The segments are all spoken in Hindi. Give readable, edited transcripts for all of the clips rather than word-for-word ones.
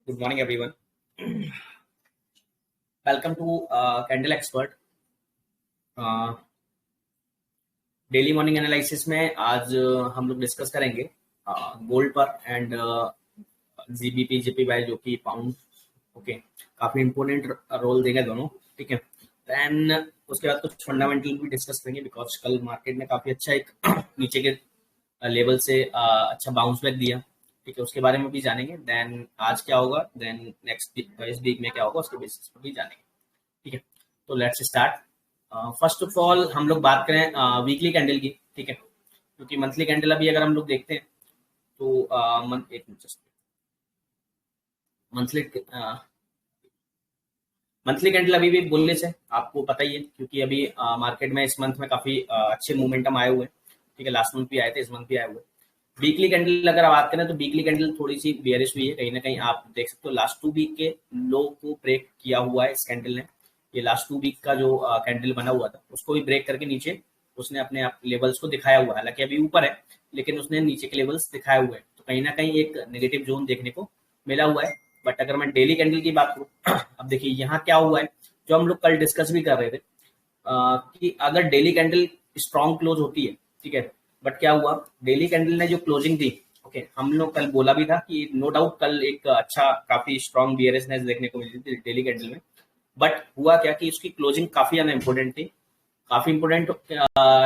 Good morning, everyone. Welcome to Candle Expert. Daily morning analysis में आज हम लोग डिस्कस करेंगे गोल्ड पर एंड जीबीपी जीपीवाई जो कि पाउंड। ओके, काफी इंपोर्टेंट रोल देगा दोनों। ठीक है, देन उसके बाद कुछ फंडामेंटल भी डिस्कस करेंगे बिकॉज कल मार्केट ने काफी अच्छा एक नीचे के लेवल से अच्छा बाउंस बैक दिया। ठीक है, उसके बारे में भी जानेंगे। देन आज क्या होगा, देन नेक्स्ट इस वीक में क्या होगा उसके बेसिस पर भी जानेंगे। ठीक है, तो let's start. First of all हम लोग बात करें वीकली कैंडल की। ठीक है, क्योंकि मंथली कैंडल अभी अगर हम लोग देखते हैं तो एक मिनट, मंथली मंथली कैंडल अभी भी बुलिश है, आपको पता ही है, क्योंकि अभी मार्केट में इस मंथ में काफी अच्छे मोमेंटम आए हुए हैं। ठीक है, लास्ट मंथ भी आए थे, इस मंथ भी आए हुए। वीकली कैंडल अगर आप बात करें तो वीकली कैंडल थोड़ी सी बेयरिश हुई है, कहीं ना कहीं आप देख सकते हो लास्ट 2 वीक के लो को ब्रेक किया हुआ है इस कैंडल ने। ये लास्ट 2 वीक का जो कैंडल बना हुआ था उसको भी ब्रेक करके नीचे उसने अपने आप लेवल्स को दिखाया हुआ है। हालांकि अभी ऊपर है लेकिन उसने नीचे के लेवल्स दिखाए हुए हैं, तो कहीं ना कहीं एक नेगेटिव जोन देखने को मिला हुआ है। बट अगर मैं डेली कैंडल की बात करूँ अब देखिए यहाँ क्या हुआ है, जो हम लोग कल डिस्कस भी कर रहे थे कि अगर डेली कैंडल स्ट्रॉन्ग क्लोज होती है। ठीक है, बट क्या हुआ, डेली कैंडल ने जो क्लोजिंग दी, ओके, हम लोग कल बोला भी था कि नो डाउट कल एक अच्छा काफी स्ट्रॉन्ग बियरिशनेस देखने को मिली थी डेली कैंडल में। बट हुआ क्या कि उसकी क्लोजिंग काफी ज्यादा इंपॉर्टेंट थी। काफी इंपॉर्टेंट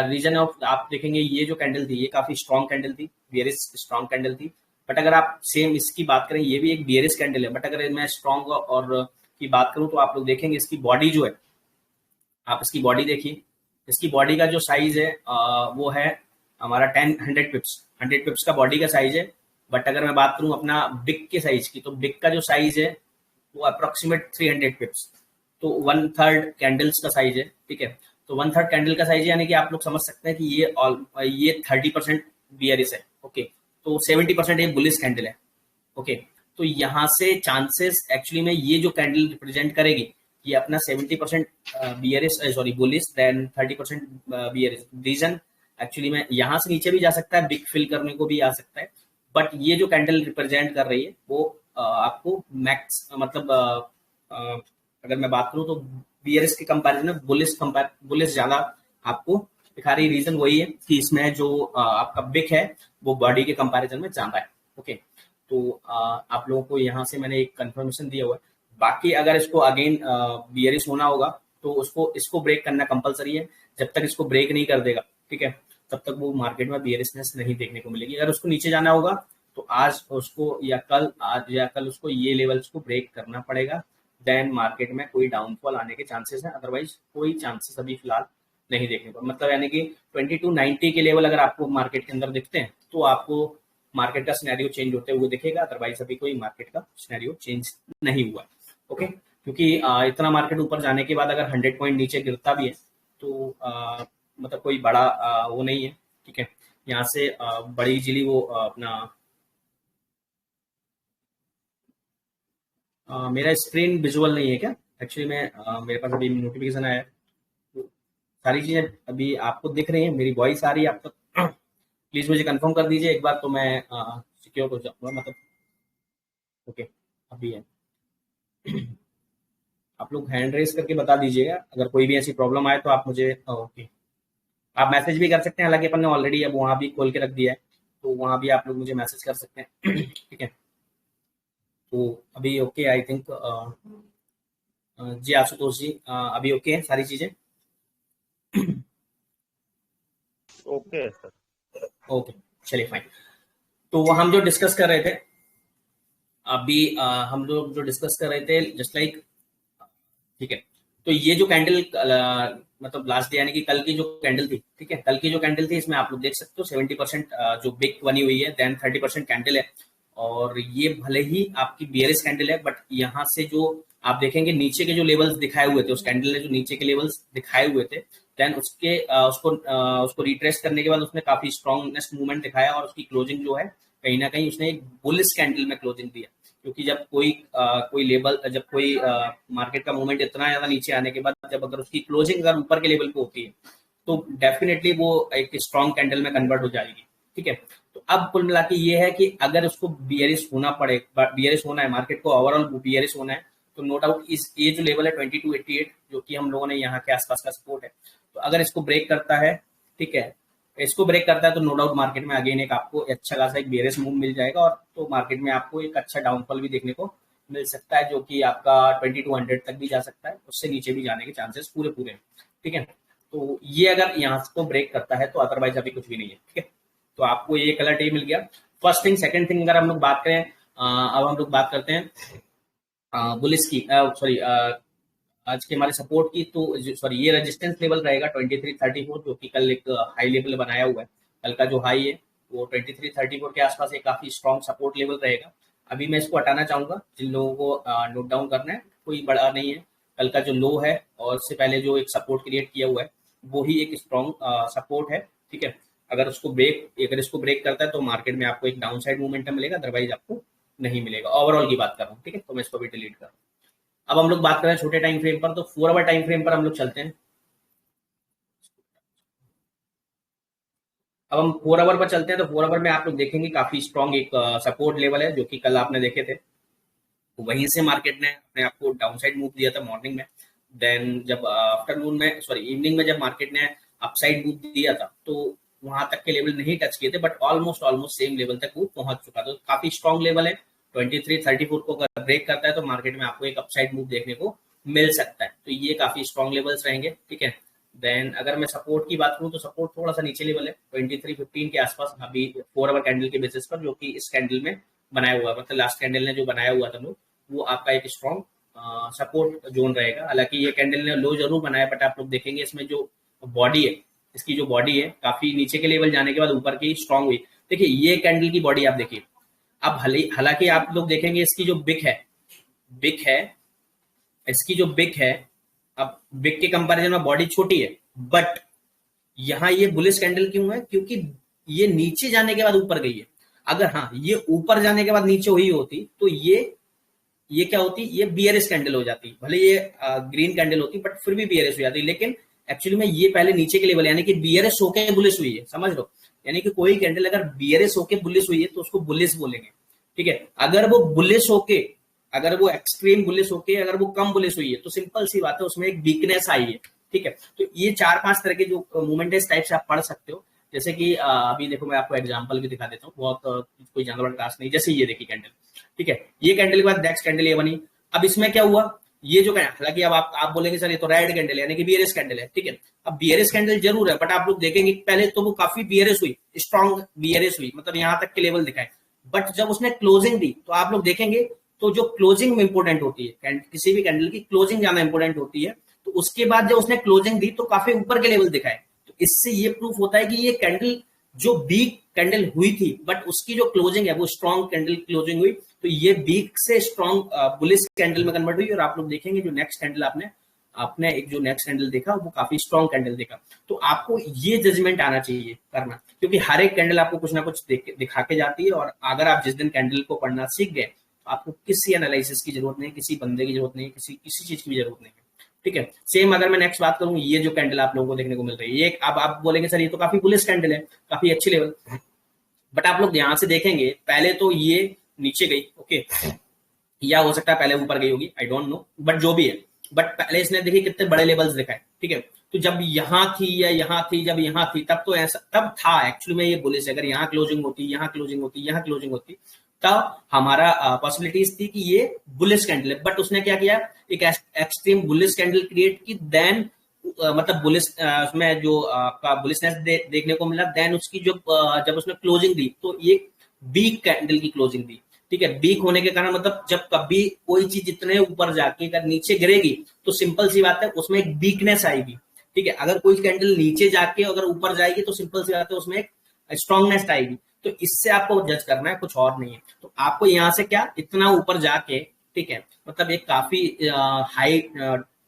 रीजन ऑफ आप देखेंगे, ये जो कैंडल थी ये काफी स्ट्रॉन्ग कैंडल थी, बियरिश स्ट्रॉन्ग कैंडल थी। बट अगर आप सेम इसकी बात करें, ये भी एक बियरिश कैंडल है, बट अगर मैं स्ट्रॉन्ग और की बात करूं तो आप लोग देखेंगे इसकी बॉडी जो है, आप इसकी बॉडी देखिए, इसकी बॉडी का जो साइज है वो है हमारा 100 पिप्स का बॉडी का साइज है। बट अगर मैं बात करूं अपना बिग के साइज की, तो बिग का जो साइज है वो अप्रोक्सीमेट 300 पिप्स, तो 1/3 कैंडल्स का साइज है। ठीक है, तो 1/3 कैंडल का साइज है, यानी कि आप लोग समझ सकते हैं कि ये 30% बियरिश है। ओके, तो 70% एक बुलिश कैंडल है। ओके, तो यहाँ से चांसेस एक्चुअली में ये जो कैंडल रिप्रेजेंट करेगी ये अपना 70% bearish, sorry bullish, then 30% bearish. Reason actually में यहाँ से नीचे भी जा सकता है, बिग फिल करने को भी आ सकता है। बट ये जो कैंडल रिप्रेजेंट कर रही है वो आपको मैक्स मतलब अगर मैं बात करूँ तो बियरिश के कंपैरिजन में बुलिश ज्यादा आपको दिखा रही। रीजन वही है कि इसमें जो आपका बिग है वो बॉडी के कंपैरिजन में ज्यादा है। ओके, तो आप लोगों को यहाँ से मैंने एक कंफर्मेशन दिया हुआ है। बाकी अगर इसको अगेन बियरिश होना होगा तो उसको इसको ब्रेक करना कंपलसरी है। जब तक इसको ब्रेक नहीं कर देगा, ठीक है, तब तक वो मार्केट में बियरिशनेस नहीं देखने को मिलेगी। अगर उसको नीचे जाना होगा तो आज उसको आज या कल उसको ये लेवल्स को ब्रेक करना पड़ेगा, देन मार्केट में कोई डाउनफॉल आने के चांसेस हैं। अदरवाइज कोई चांसेस अभी फिलहाल नहीं देखने को, मतलब यानी कि 2290 के लेवल अगर आपको मार्केट के अंदर दिखते हैं तो आपको मार्केट का सिनेरियो चेंज होते हुए दिखेगा। अदरवाइज अभी कोई मार्केट का सिनेरियो चेंज नहीं हुआ। ओके, क्योंकि इतना मार्केट ऊपर जाने के बाद अगर 100 पॉइंट नीचे गिरता भी है तो मतलब कोई बड़ा वो नहीं है। ठीक है, यहाँ से बड़ी इजीली वो अपना मेरा स्क्रीन विजुअल नहीं है क्या एक्चुअली में, मेरे पास अभी नोटिफिकेशन आया है तो सारी चीजें अभी आपको दिख रही हैं, मेरी वॉइस आ रही है आप तक? प्लीज मुझे कंफर्म कर दीजिए एक बार तो मैं सिक्योर हो जाऊंगा, मतलब। ओके, अभी है। आप लोग हैंड रेस करके बता दीजिएगा अगर कोई भी ऐसी प्रॉब्लम आए तो आप मुझे ओके, आप मैसेज भी कर सकते हैं। हालांकि अपन ने ऑलरेडी अब वहाँ भी खोल के रख दिया है, तो वहाँ भी आप लोग मुझे मैसेज कर सकते हैं। ठीक है, तो अभी ओके आई थिंक जी आशुतोष जी, अभी ओके है सारी चीजें? Okay sir. ओके, चलिए फाइन। तो हम जो डिस्कस कर रहे थे अभी, हम लोग जो डिस्कस कर रहे थे जस्ट लाइक, ठीक है, तो ये जो कैंडल मतलब लास्ट डे यानी कि कल की जो कैंडल थी, ठीक है, कल की जो कैंडल थी इसमें आप लोग देख सकते हो 70% जो बिग बनी हुई है, देन 30% कैंडल है। और ये भले ही आपकी बियरिश कैंडल है बट यहाँ से जो आप देखेंगे नीचे के जो लेवल्स दिखाए हुए थे, उस कैंडल ने जो नीचे के लेवल्स दिखाए हुए थे, देन उसको रिट्रेस करने के बाद उसने काफी स्ट्रॉन्गनेस मूवमेंट दिखाया और उसकी क्लोजिंग जो है कहीं ना कहीं उसने एक बुलिश कैंडल में क्लोजिंग दिया। क्योंकि जब कोई लेवल, जब कोई मार्केट का मूवमेंट इतना ज्यादा नीचे आने के बाद जब अगर उसकी क्लोजिंग अगर ऊपर के लेवल पे होती है तो डेफिनेटली वो एक स्ट्रॉन्ग कैंडल में कन्वर्ट हो जाएगी। ठीक है, तो अब कुल मिला के ये है कि अगर उसको बियरिश होना पड़े, बियरिश होना है, मार्केट को ओवरऑल बियरिश होना है, तो नो डाउट इस ये जो लेवल है 2288 जो कि हम लोगों ने यहाँ के आसपास का सपोर्ट है, तो अगर इसको ब्रेक करता है, ठीक है, इसको ब्रेक करता है तो नो डाउट मार्केट में अगेन एक आपको अच्छा खासा एक बेयरिश मूव मिल जाएगा, और तो मार्केट में आपको एक अच्छा डाउनफॉल भी देखने को मिल सकता है, जो कि आपका 2200 तक भी जा सकता है, उससे नीचे भी जाने के चांसेस पूरे पूरे हैं, ठीक है। तो ये अगर यहाँ को ब्रेक करता है तो अदरवाइज अभी कुछ भी नहीं है, ठीक है। तो आपको ये कलर टी मिल गया, फर्स्ट थिंग। सेकंड थिंग अगर हम लोग बात करें, अब हम लोग बात करते हैं बुलिस की, सॉरी आज के हमारे सपोर्ट की, तो सॉरी ये रेजिस्टेंस लेवल रहेगा 2334, जो कि कल एक हाई लेवल बनाया हुआ है। कल का जो हाई है वो 2334 के आसपास एक काफी स्ट्रॉन्ग सपोर्ट लेवल रहेगा। अभी मैं इसको हटाना चाहूंगा, जिन लोगों को नोट डाउन करना है, कोई बड़ा नहीं है। कल का जो लो है और उससे पहले जो एक सपोर्ट क्रिएट किया हुआ है वो ही एक स्ट्रॉन्ग सपोर्ट है, ठीक है। अगर इसको ब्रेक करता है तो मार्केट में आपको एक डाउन साइड मूवमेंटम मिलेगा, अदरवाइज आपको नहीं मिलेगा। ओवरऑल की बात कर रहा हूँ, ठीक है। तो मैं इसको भी डिलीट कर रहा हूँ। अब हम लोग बात करें छोटे टाइम फ्रेम पर, तो 4 आवर टाइम फ्रेम पर हम लोग चलते हैं। अब हम 4 आवर पर चलते हैं, तो 4 आवर में आप लोग देखेंगे काफी स्ट्रॉन्ग एक सपोर्ट लेवल है, जो कि कल आपने देखे थे। तो वहीं से मार्केट ने अपने आप को डाउन साइड मूव दिया था मॉर्निंग में। देन जब आफ्टरनून में, सॉरी इवनिंग में जब मार्केट ने अपसाइड मूव दिया था, तो वहां तक के लेवल नहीं टच किए थे, बट ऑलमोस्ट सेम लेवल तक वो पहुंच चुका था। तो काफी स्ट्रॉन्ग लेवल है। 2334 को अगर ब्रेक करता है तो मार्केट में आपको एक अपसाइड मूव देखने को मिल सकता है। तो ये काफी स्ट्रॉन्ग लेवल्स रहेंगे, ठीक है। देन अगर मैं सपोर्ट की बात करूं, तो सपोर्ट थोड़ा सा नीचे लेवल है 2315 के आसपास, अभी 4 आवर कैंडल के बेसिस पर, जो कि इस कैंडल में बनाया हुआ है, मतलब लास्ट कैंडल ने जो बनाया हुआ था वो आपका एक स्ट्रॉन्ग सपोर्ट जोन रहेगा। हालांकि ये कैंडल ने लो जरूर बनाया, बट आप लोग देखेंगे इसमें जो बॉडी है, इसकी जो बॉडी है काफी नीचे के लेवल जाने के बाद ऊपर की स्ट्रॉन्ग हुई। देखिए ये कैंडल की बॉडी आप देखिए। अब हालांकि आप लोग देखेंगे इसकी जो बिक है, इसकी जो बिक है, अब बिग के कंपैरिजन में बॉडी छोटी है, बट यहाँ ये बुलिश कैंडल क्यों है? क्योंकि ये नीचे जाने के बाद ऊपर गई है। अगर हाँ ये ऊपर जाने के बाद नीचे हुई होती तो ये क्या होती, ये बियरिश कैंडल हो जाती। भले ये ग्रीन कैंडल होती बट फिर भी बियरिश हो जाती। लेकिन एक्चुअली में ये पहले नीचे के लेवल, यानी कि बियरिश होके बुलिश हुई है, समझ लो। यानी कि कोई कैंडल अगर बियरिश होके बुलिश हुई है तो उसको बुलिश बोलेंगे, ठीक है। अगर वो बुलिश होके, अगर वो एक्सट्रीम बुलिश होके अगर वो कम बुलिश हुई है तो सिंपल सी बात है उसमें एक वीकनेस आई है, ठीक है। तो ये 4-5 तरह के जो मूवमेंट है इस टाइप से आप पढ़ सकते हो। जैसे कि अभी देखो मैं आपको एग्जांपल भी दिखा देता हूँ, बहुत कोई जानवर क्लास नहीं। जैसे ये देखिए कैंडल, ठीक है, ये कैंडल के बाद नेक्स्ट कैंडल ये बनी। अब इसमें क्या हुआ, ये जो हालांकि अब आप बोलेंगे सर ये तो रेड कैंडल है, यानी कि बियरिश कैंडल है, ठीक है। अब बियरिश कैंडल जरूर है, बट आप लोग देखेंगे पहले तो वो काफी बियरिश हुई, स्ट्रॉन्ग बियरिश हुई, मतलब यहाँ तक के लेवल दिखाए। बट जब उसने क्लोजिंग दी तो आप लोग देखेंगे तो जो क्लोजिंग इंपोर्टेंट होती है, किसी भी कैंडल की क्लोजिंग ज्यादा इंपोर्टेंट होती है। तो उसके बाद जब उसने क्लोजिंग दी तो काफी ऊपर के लेवल दिखाए। तो इससे ये प्रूफ होता है कि ये कैंडल जो वीक कैंडल हुई थी, बट उसकी जो क्लोजिंग है वो स्ट्रॉन्ग कैंडल क्लोजिंग हुई, तो ये वीक से स्ट्रॉन्ग बुलिश कैंडल में कन्वर्ट हुई। और आप लोग देखेंगे जो नेक्स्ट कैंडल आपने एक जो नेक्स्ट कैंडल देखा वो काफी स्ट्रॉन्ग कैंडल देखा। तो आपको ये जजमेंट आना चाहिए करना, क्योंकि हर एक कैंडल आपको कुछ ना कुछ दिखा के जाती है। और अगर आप जिस दिन कैंडल को पढ़ना सीख गए तो आपको किसी एनालिसिस की जरूरत नहीं, किसी बंदे की जरूरत नहीं, किसी चीज की भी जरूरत नहीं है, ठीक है। सेम अगर मैं नेक्स्ट बात करूं, ये जो कैंडल आप लोगों को देखने को मिल रही है, ये अब आप बोलेंगे सर ये तो काफी बुलिश कैंडल है, काफी अच्छी लेवल, बट आप लोग ध्यान से देखेंगे पहले तो ये नीचे गई, ओके, या हो सकता है पहले ऊपर गई होगी, आई डोंट नो, बट जो भी है, बट पहले इसने देखिए कितने बड़े लेवल्स दिखाए, ठीक है। तो जब यहाँ थी या यहाँ थी, जब यहाँ थी तब तो ऐसा तब था एक्चुअली में ये बुलिश। अगर यहाँ क्लोजिंग होती, यहाँ क्लोजिंग होती, यहाँ क्लोजिंग होती, तब हमारा पॉसिबिलिटीज थी कि ये बुलिश कैंडल है। बट उसने क्या किया, एक एक्सट्रीम बुलिश कैंडल क्रिएट की, देन मतलब बुलिश उसमें जो आपका बुलिशनेस देखने को मिला। देन उसकी जब उसने क्लोजिंग दी तो ये वीक कैंडल की क्लोजिंग दी, ठीक है। वीक होने के कारण मतलब जब कभी कोई चीज इतने ऊपर जाके अगर नीचे गिरेगी तो सिंपल सी बात है उसमें एक वीकनेस आएगी, ठीक है। अगर कोई कैंडल नीचे जाके अगर ऊपर जाएगी तो सिंपल सी बात है उसमें एक स्ट्रॉन्गनेस आएगी। तो इससे आपको जज करना है, कुछ और नहीं है। तो आपको यहाँ से क्या इतना ऊपर जाके, ठीक है, मतलब एक काफी हाई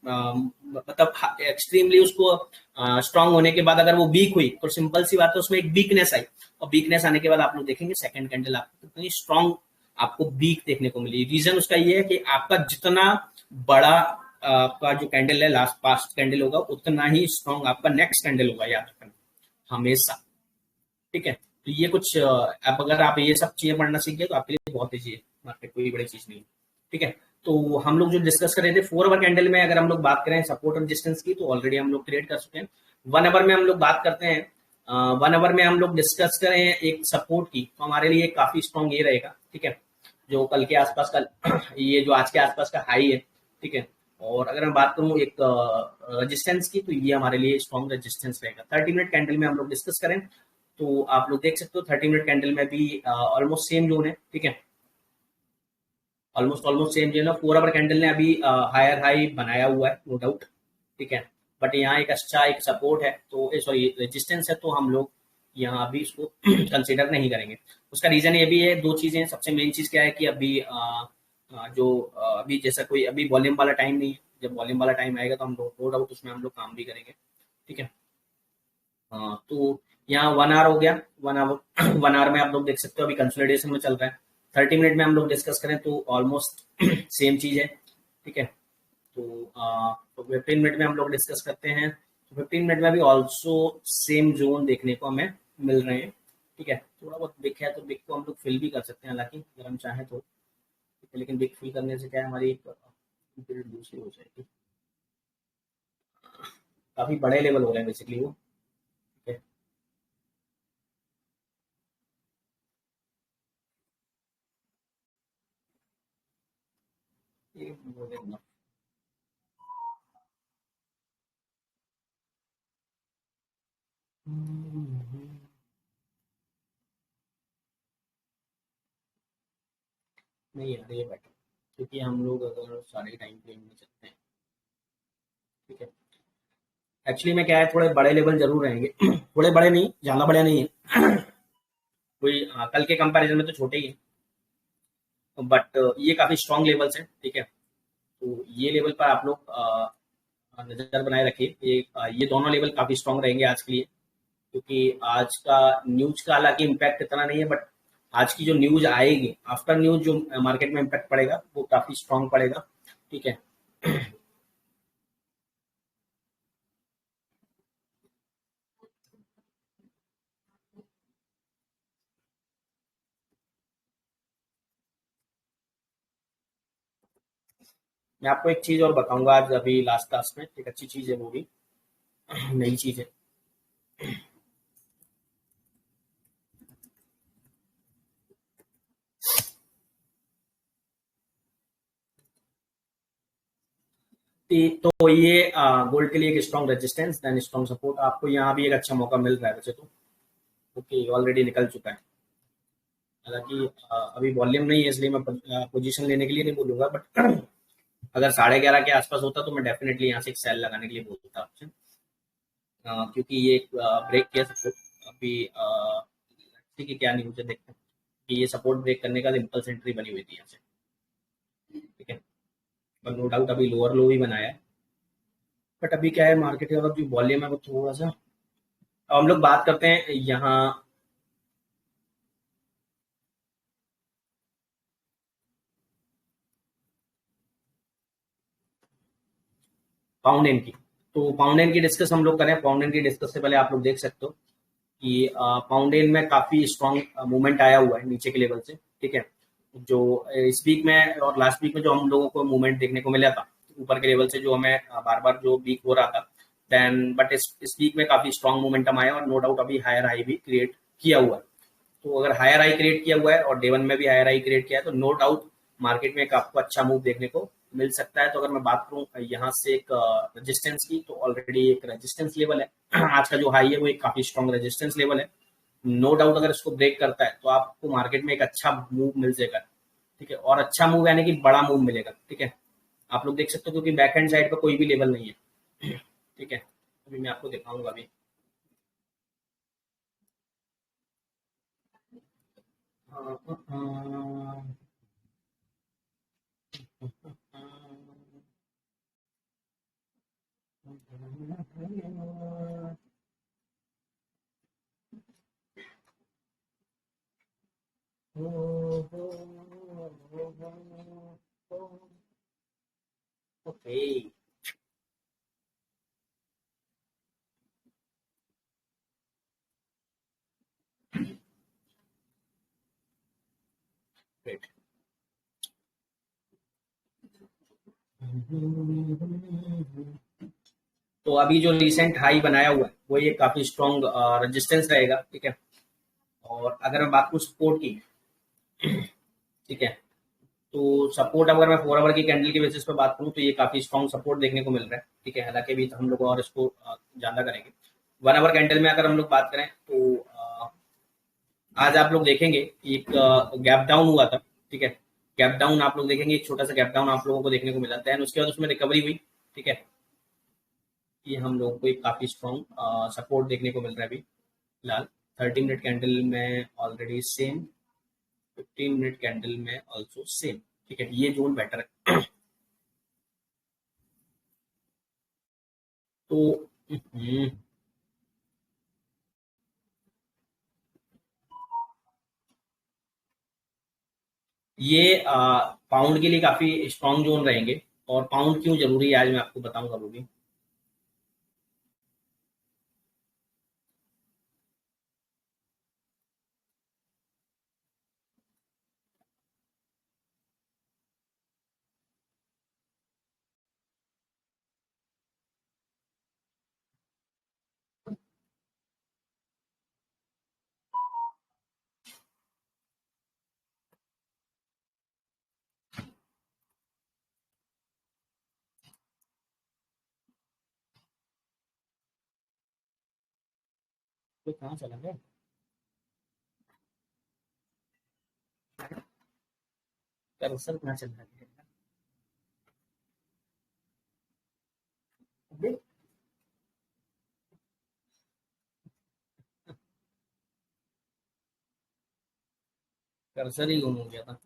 मतलब एक्सट्रीमली उसको स्ट्रांग होने के बाद अगर वो वीक हुई तो सिंपल सी बात है उसमें एक वीकनेस आई। और वीकनेस आने के बाद आप लोग देखेंगे सेकंड कैंडल आपको कितनी स्ट्रांग आपको वीक देखने को मिली। रीजन उसका ये है कि आपका जितना बड़ा आपका जो कैंडल है लास्ट पास्ट कैंडल होगा उतना ही स्ट्रांग आपका नेक्स्ट कैंडल होगा, याद रखना हमेशा, ठीक है। तो ये कुछ अब अगर आप ये सब चीजें पढ़ना सीख गए तो आपके लिए बहुत ईजी है मार्केट, कोई बड़ी चीज नहीं है। ठीक है, तो हम लोग जो डिस्कस कर रहे थे 4 आवर कैंडल में, अगर हम लोग बात करें सपोर्ट और रेजिस्टेंस की, तो ऑलरेडी हम लोग क्रिएट कर चुके हैं। 1 आवर में हम लोग बात करते हैं, 1 आवर में हम लोग डिस्कस करें एक सपोर्ट की, तो हमारे लिए काफी स्ट्रॉन्ग ये रहेगा। ठीक है, जो कल के आसपास का ये जो आज के आसपास का हाई है। ठीक है, और अगर मैं बात करूं एक रेजिस्टेंस की, तो ये हमारे लिए स्ट्रॉन्ग रेजिस्टेंस रहेगा। 30 मिनट कैंडल में हम लोग डिस्कस करें तो आप लोग देख सकते हो 30 मिनट कैंडल में भी ऑलमोस्ट सेम जोन है। ठीक है, ऑलमोस्ट ऑलमोस्ट सेम जोन है। 4 आवर कैंडल ने अभी हायर हाई बनाया हुआ है, नो डाउट। ठीक है, बट यहाँ एक अच्छा एक सपोर्ट है, तो सॉरी रेजिस्टेंस है, तो हम लोग यहाँ अभी इसको कंसिडर नहीं करेंगे। उसका रीजन ये भी है, दो चीजें। सबसे मेन चीज क्या है कि अभी अभी जैसा कोई अभी वॉल्यूम वाला टाइम नहीं है। जब वॉल्यूम वाला टाइम आएगा तो हम लोग नो डाउट उसमें हम लोग काम भी करेंगे। ठीक है, हाँ, तो यहाँ 1 आवर हो गया। 1 आवर 1 आवर में आप लोग देख सकते हो अभी कंसोलिडेशन में चल रहा है। 30 मिनट में हम लोग डिस्कस करें तो ऑलमोस्ट सेम चीज है। ठीक है, तो 15 मिनट में हम लोग डिस्कस करते हैं, तो 15 मिनट में भी ऑल्सो सेम जोन देखने को हमें मिल रहे हैं। ठीक है, थोड़ा बहुत बिक है तो बिक को हम लोग फिल भी कर सकते हैं, हालांकि अगर हम चाहें तो। ठीक है, लेकिन बिक फिल करने से क्या है, हमारी एक पीरियड दूसरी हो जाएगी। काफी बड़े लेवल हो रहे हैं बेसिकली वो। ठीक है, ये बोलेगा। नहीं यार, ये बेटर, क्योंकि हम लोग अगर सारे टाइम फ्रेम में चलते हैं। ठीक है, एक्चुअली में क्या है, थोड़े बड़े लेवल जरूर रहेंगे थोड़े बड़े नहीं, ज्यादा बड़े नहीं है कोई कल के कंपैरिजन में तो छोटे ही है, बट ये काफी स्ट्रॉन्ग लेवल्स हैं। ठीक है, तो ये लेवल पर आप लोग नजर बनाए रखिए। ये दोनों लेवल काफी स्ट्रॉन्ग रहेंगे आज के लिए, क्योंकि आज का न्यूज का हालांकि इम्पैक्ट इतना नहीं है, बट आज की जो न्यूज आएगी, आफ्टर न्यूज जो मार्केट में इम्पैक्ट पड़ेगा वो काफी स्ट्रॉन्ग पड़ेगा। ठीक है, मैं आपको एक चीज और बताऊंगा आज अभी लास्ट क्लास में, एक अच्छी चीज है वो भी नई चीज है। तो ये गोल्ड के लिए एक strong resistance then strong support, आपको यहाँ भी एक अच्छा मौका मिल रहा है वैसे तो। ओके, ऑलरेडी निकल चुका है। हालांकि अभी वॉल्यूम नहीं है, इसलिए मैं पोजीशन लेने के लिए नहीं बोलूंगा, बट अगर 11:30 के आसपास होता तो मैं डेफिनेटली यहाँ से एक सेल लगाने के लिए बोलता आपसे। क्योंकि ये ब्रेक किया सपोर्ट अभी। ठीक है, क्या न्यूज है देखते हैं कि ये सपोर्ट ब्रेक करने का इम्पल्स एंट्री बनी हुई थी यहाँ से। ठीक है, पर नो डाउट अभी लोअर लो ही बनाया है। बट अभी क्या है, मार्केट का जो वॉल्यूम है वो थोड़ा सा, अब हम लोग बात करते हैं यहाँ पाउंड एन की। तो पाउंड एन की डिस्कस हम लोग करें, पाउंड एन की डिस्कस से पहले आप लोग देख सकते हो कि पाउंड एन में काफी स्ट्रॉन्ग मूवमेंट आया हुआ है नीचे के लेवल से। ठीक है, जो इस वीक में और लास्ट वीक में जो हम लोगों को मूवमेंट देखने को मिला था ऊपर के लेवल से, जो हमें बार बार जो वीक हो रहा था, देन बट इस वीक में काफी स्ट्रॉन्ग मोमेंटम आया और नो डाउट अभी हायर हाई भी क्रिएट किया हुआ है। तो अगर हायर हाई क्रिएट किया हुआ है और डे वन में भी हायर हाई क्रिएट किया है, तो नो डाउट मार्केट में एक आपको अच्छा मूव देखने को मिल सकता है। तो अगर मैं बात करूं यहाँ से एक रेजिस्टेंस की, तो ऑलरेडी एक रेजिस्टेंस लेवल है आज का जो हाई है वो एक काफी स्ट्रॉन्ग रेजिस्टेंस लेवल है। नो डाउट अगर इसको ब्रेक करता है तो आपको मार्केट में एक अच्छा मूव मिल जाएगा। ठीक है, और अच्छा मूव यानी कि बड़ा मूव मिलेगा। ठीक है, आप लोग देख सकते हो क्योंकि बैक हैंड साइड पर कोई भी लेवल नहीं है ठीक है, अभी मैं आपको दिखाऊंगा अभी। ओके, तो अभी जो रिसेंट हाई बनाया हुआ है वो ये काफी स्ट्रॉन्ग रेजिस्टेंस रहेगा, ठीक है। और अगर मैं बात करूँ सपोर्ट की, ठीक है, तो सपोर्ट अगर मैं 4 आवर की कैंडल की बेसिस पे बात करूँ तो ये काफी स्ट्रॉन्ग सपोर्ट देखने को मिल रहा है, ठीक है। हालांकि अभी तो हम लोग और इसको ज्यादा करेंगे। 1 आवर कैंडल में अगर हम लोग बात करें तो आज आप लोग देखेंगे एक गैप डाउन हुआ था, ठीक है। गैप डाउन आप लोग देखेंगे, एक छोटा सा गैप डाउन आप लोगों को देखने को मिला, देन उसके बाद उसमें रिकवरी हुई, ठीक है। ये हम लोगों को एक काफी स्ट्रॉन्ग सपोर्ट देखने को मिल रहा है अभी फिलहाल। 30 मिनट कैंडल में ऑलरेडी सेम, 15 मिनट कैंडल में ऑल्सो सेम, ठीक है। ये जोन बेटर है। तो ये पाउंड के लिए काफी स्ट्रॉन्ग जोन रहेंगे। और पाउंड क्यों जरूरी है आज मैं आपको बताऊंगा वो भी। तो कहाँ चला गया कर्सर, कहाँ चला गया? अबे, कर्सर ही गुम हो गया था।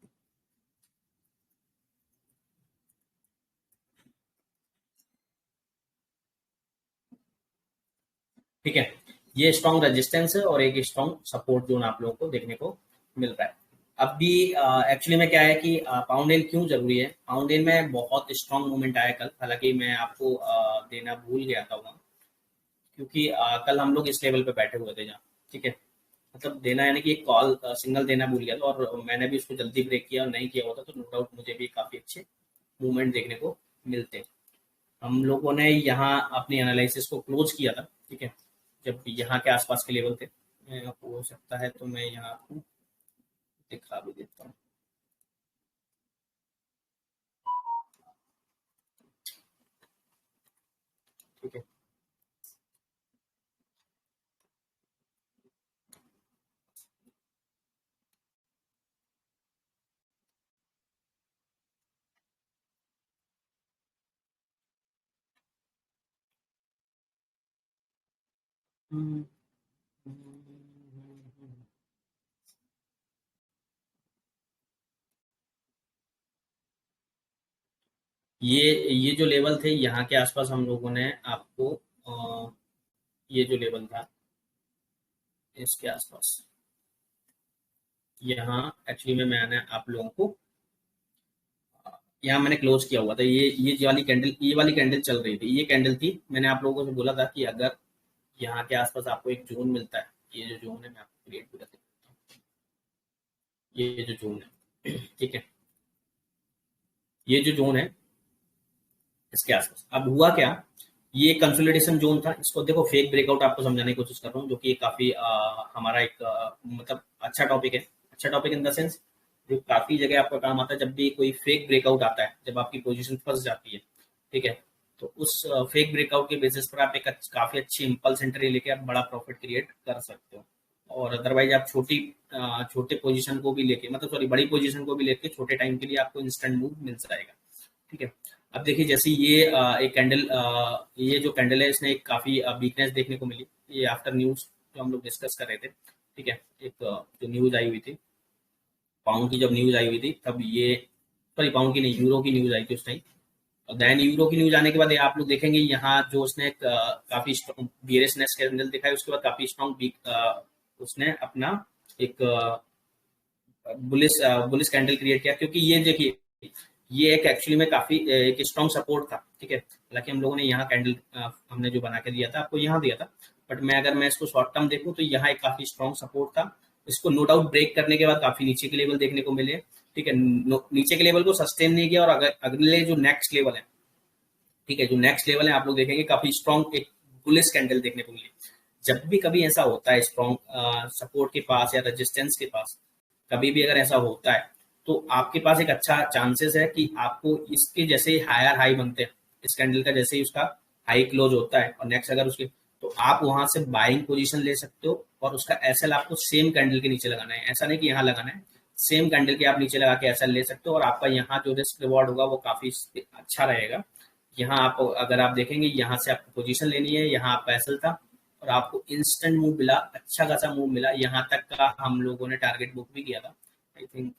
ठीक है, ये स्ट्रॉन्ग रेजिस्टेंस है और एक स्ट्रॉन्ग सपोर्ट जोन आप लोगों को देखने को मिल रहा है। अब भी एक्चुअली में क्या है कि पाउंड एल क्यों जरूरी है। पाउंड एल में बहुत स्ट्रॉन्ग मूवमेंट आया कल, हालांकि मैं आपको देना भूल गया था वहाँ, क्योंकि कल हम लोग इस लेवल पे बैठे हुए थे जहाँ, ठीक है। मतलब देना यानी कि एक कॉल सिग्नल देना भूल गया था और मैंने भी उसको जल्दी ब्रेक किया और नहीं किया होता तो नो डाउट मुझे भी काफी अच्छे मूवमेंट देखने को मिलते। हम लोगों ने यहाँ अपनी एनालिसिस को क्लोज किया था, ठीक है, जब यहाँ के आसपास के लेवल थे। मैं आपको हो सकता है तो मैं यहाँ आपको दिखा भी देता हूँ, ठीक है। ये जो लेवल थे यहाँ के आसपास हम लोगों ने आपको ये जो लेवल था इसके आसपास, यहाँ एक्चुअली में मैंने आप लोगों को यहाँ मैंने क्लोज किया हुआ था। ये वाली कैंडल चल रही थी, ये कैंडल थी। मैंने आप लोगों से बोला था कि अगर यहाँ के आसपास आपको एक जोन मिलता है, ये जो जोन है मैं आपको क्रिएट भी कर देता हूँ, ये जो जोन है, ठीक है, ये जो जोन है इसके आसपास अब हुआ क्या, ये कंसोलिडेशन जोन था। इसको देखो, फेक ब्रेकआउट आपको समझाने की कोशिश कर रहा हूँ, जो कि काफी हमारा एक मतलब अच्छा टॉपिक है। अच्छा टॉपिक इन द सेंस जो काफी जगह आपका काम आता है। जब भी कोई फेक ब्रेकआउट आता है, जब आपकी पोजीशन फंस जाती है, ठीक है, तो उस फेक ब्रेकआउट के बेसिस पर आप एक काफी अच्छी इम्पल्स एंट्री लेके आप बड़ा प्रॉफिट क्रिएट कर सकते हो। और अदरवाइज आप छोटे पोजीशन को भी लेके, मतलब सॉरी, बड़ी पोजीशन को भी लेके छोटे टाइम के लिए आपको इंस्टेंट मूव मिल जाएगा, ठीक है। अब देखिए, जैसे ये एक कैंडल, ये जो कैंडल है इसने एक काफी वीकनेस देखने को मिली। ये आफ्टर न्यूज जो हम लोग डिस्कस कर रहे थे, ठीक है, एक जो न्यूज आई हुई थी पाउंड की, जब न्यूज आई हुई थी तब ये, सॉरी पाउंड की नहीं, यूरो की न्यूज आई थी उस टाइम। देन यूरो की न्यूज आने के बाद ये आप लोग देखेंगे यहाँ जो उसने काफी बियरिशनेस कैंडल दिखाई, उसके बाद काफी स्ट्रॉन्ग उसने अपना एक बुलिस बुलिस कैंडल क्रिएट किया, क्योंकि ये देखिए ये एक एक्चुअली में काफी एक स्ट्रॉन्ग सपोर्ट था, ठीक है। हालांकि हम लोगों ने यहाँ कैंडल हमने जो बना के दिया था आपको यहाँ दिया था, बट अगर मैं इसको शॉर्ट टर्म देखूँ तो यहाँ एक काफी स्ट्रॉन्ग सपोर्ट था। इसको नो डाउट ब्रेक करने के बाद काफी नीचे के लेवल देखने को मिले, ठीक है। नीचे के लेवल को सस्टेन नहीं किया और अगर अगले जो नेक्स्ट लेवल है ठीक है। जो नेक्स्ट लेवल है आप लोग देखेंगे काफी स्ट्रॉन्ग एक बुलिश कैंडल देखने को मिली। जब भी कभी ऐसा होता है स्ट्रॉन्ग सपोर्ट के पास या रेजिस्टेंस के पास, कभी भी अगर ऐसा होता है तो आपके पास एक अच्छा चांसेस है कि आपको इसके जैसे हायर हाई बनते हैं, इस कैंडल का जैसे ही उसका हाई क्लोज होता है और नेक्स्ट अगर उसके, तो आप वहां से बाइंग पोजीशन ले सकते हो और उसका एसएल आपको सेम कैंडल के नीचे लगाना है। ऐसा नहीं कि यहाँ लगाना है, सेम कैंडल के आप नीचे लगा के एसएल ले सकते हो और आपका यहाँ जो रिस्क रिवॉर्ड होगा वो काफी अच्छा रहेगा। यहाँ आप अगर आप देखेंगे यहाँ से आपको पोजीशन लेनी है, यहाँ आपका एसएल था और आपको इंस्टेंट मूव मिला, अच्छा खासा मूव मिला। यहाँ तक का हम लोगों ने टारगेट बुक भी किया था। आई थिंक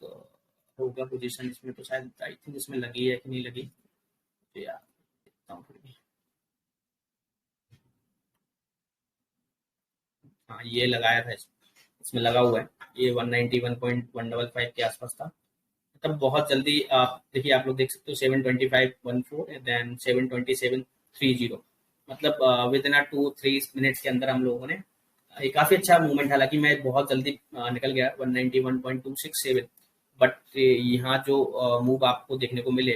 होगा पोजीशन इसमें, तो शायद आई थिंक इसमें लगी है कि नहीं लगी, तो यार देखता हूँ फिर भी। हाँ ये लगाया था, इसमें लगा हुआ है, ये 191.155 के आसपास था। तब बहुत जल्दी आप देखिए, आप लोग देख सकते हो 725.14 देन 727.30, मतलब विद इन 2-3 मिनट्स के अंदर हम लोगों ने ये काफी अच्छा मूवमेंट। हालांकि मैं बहुत जल्दी निकल गया 191.267, बट यहाँ जो मूव आपको देखने को मिले,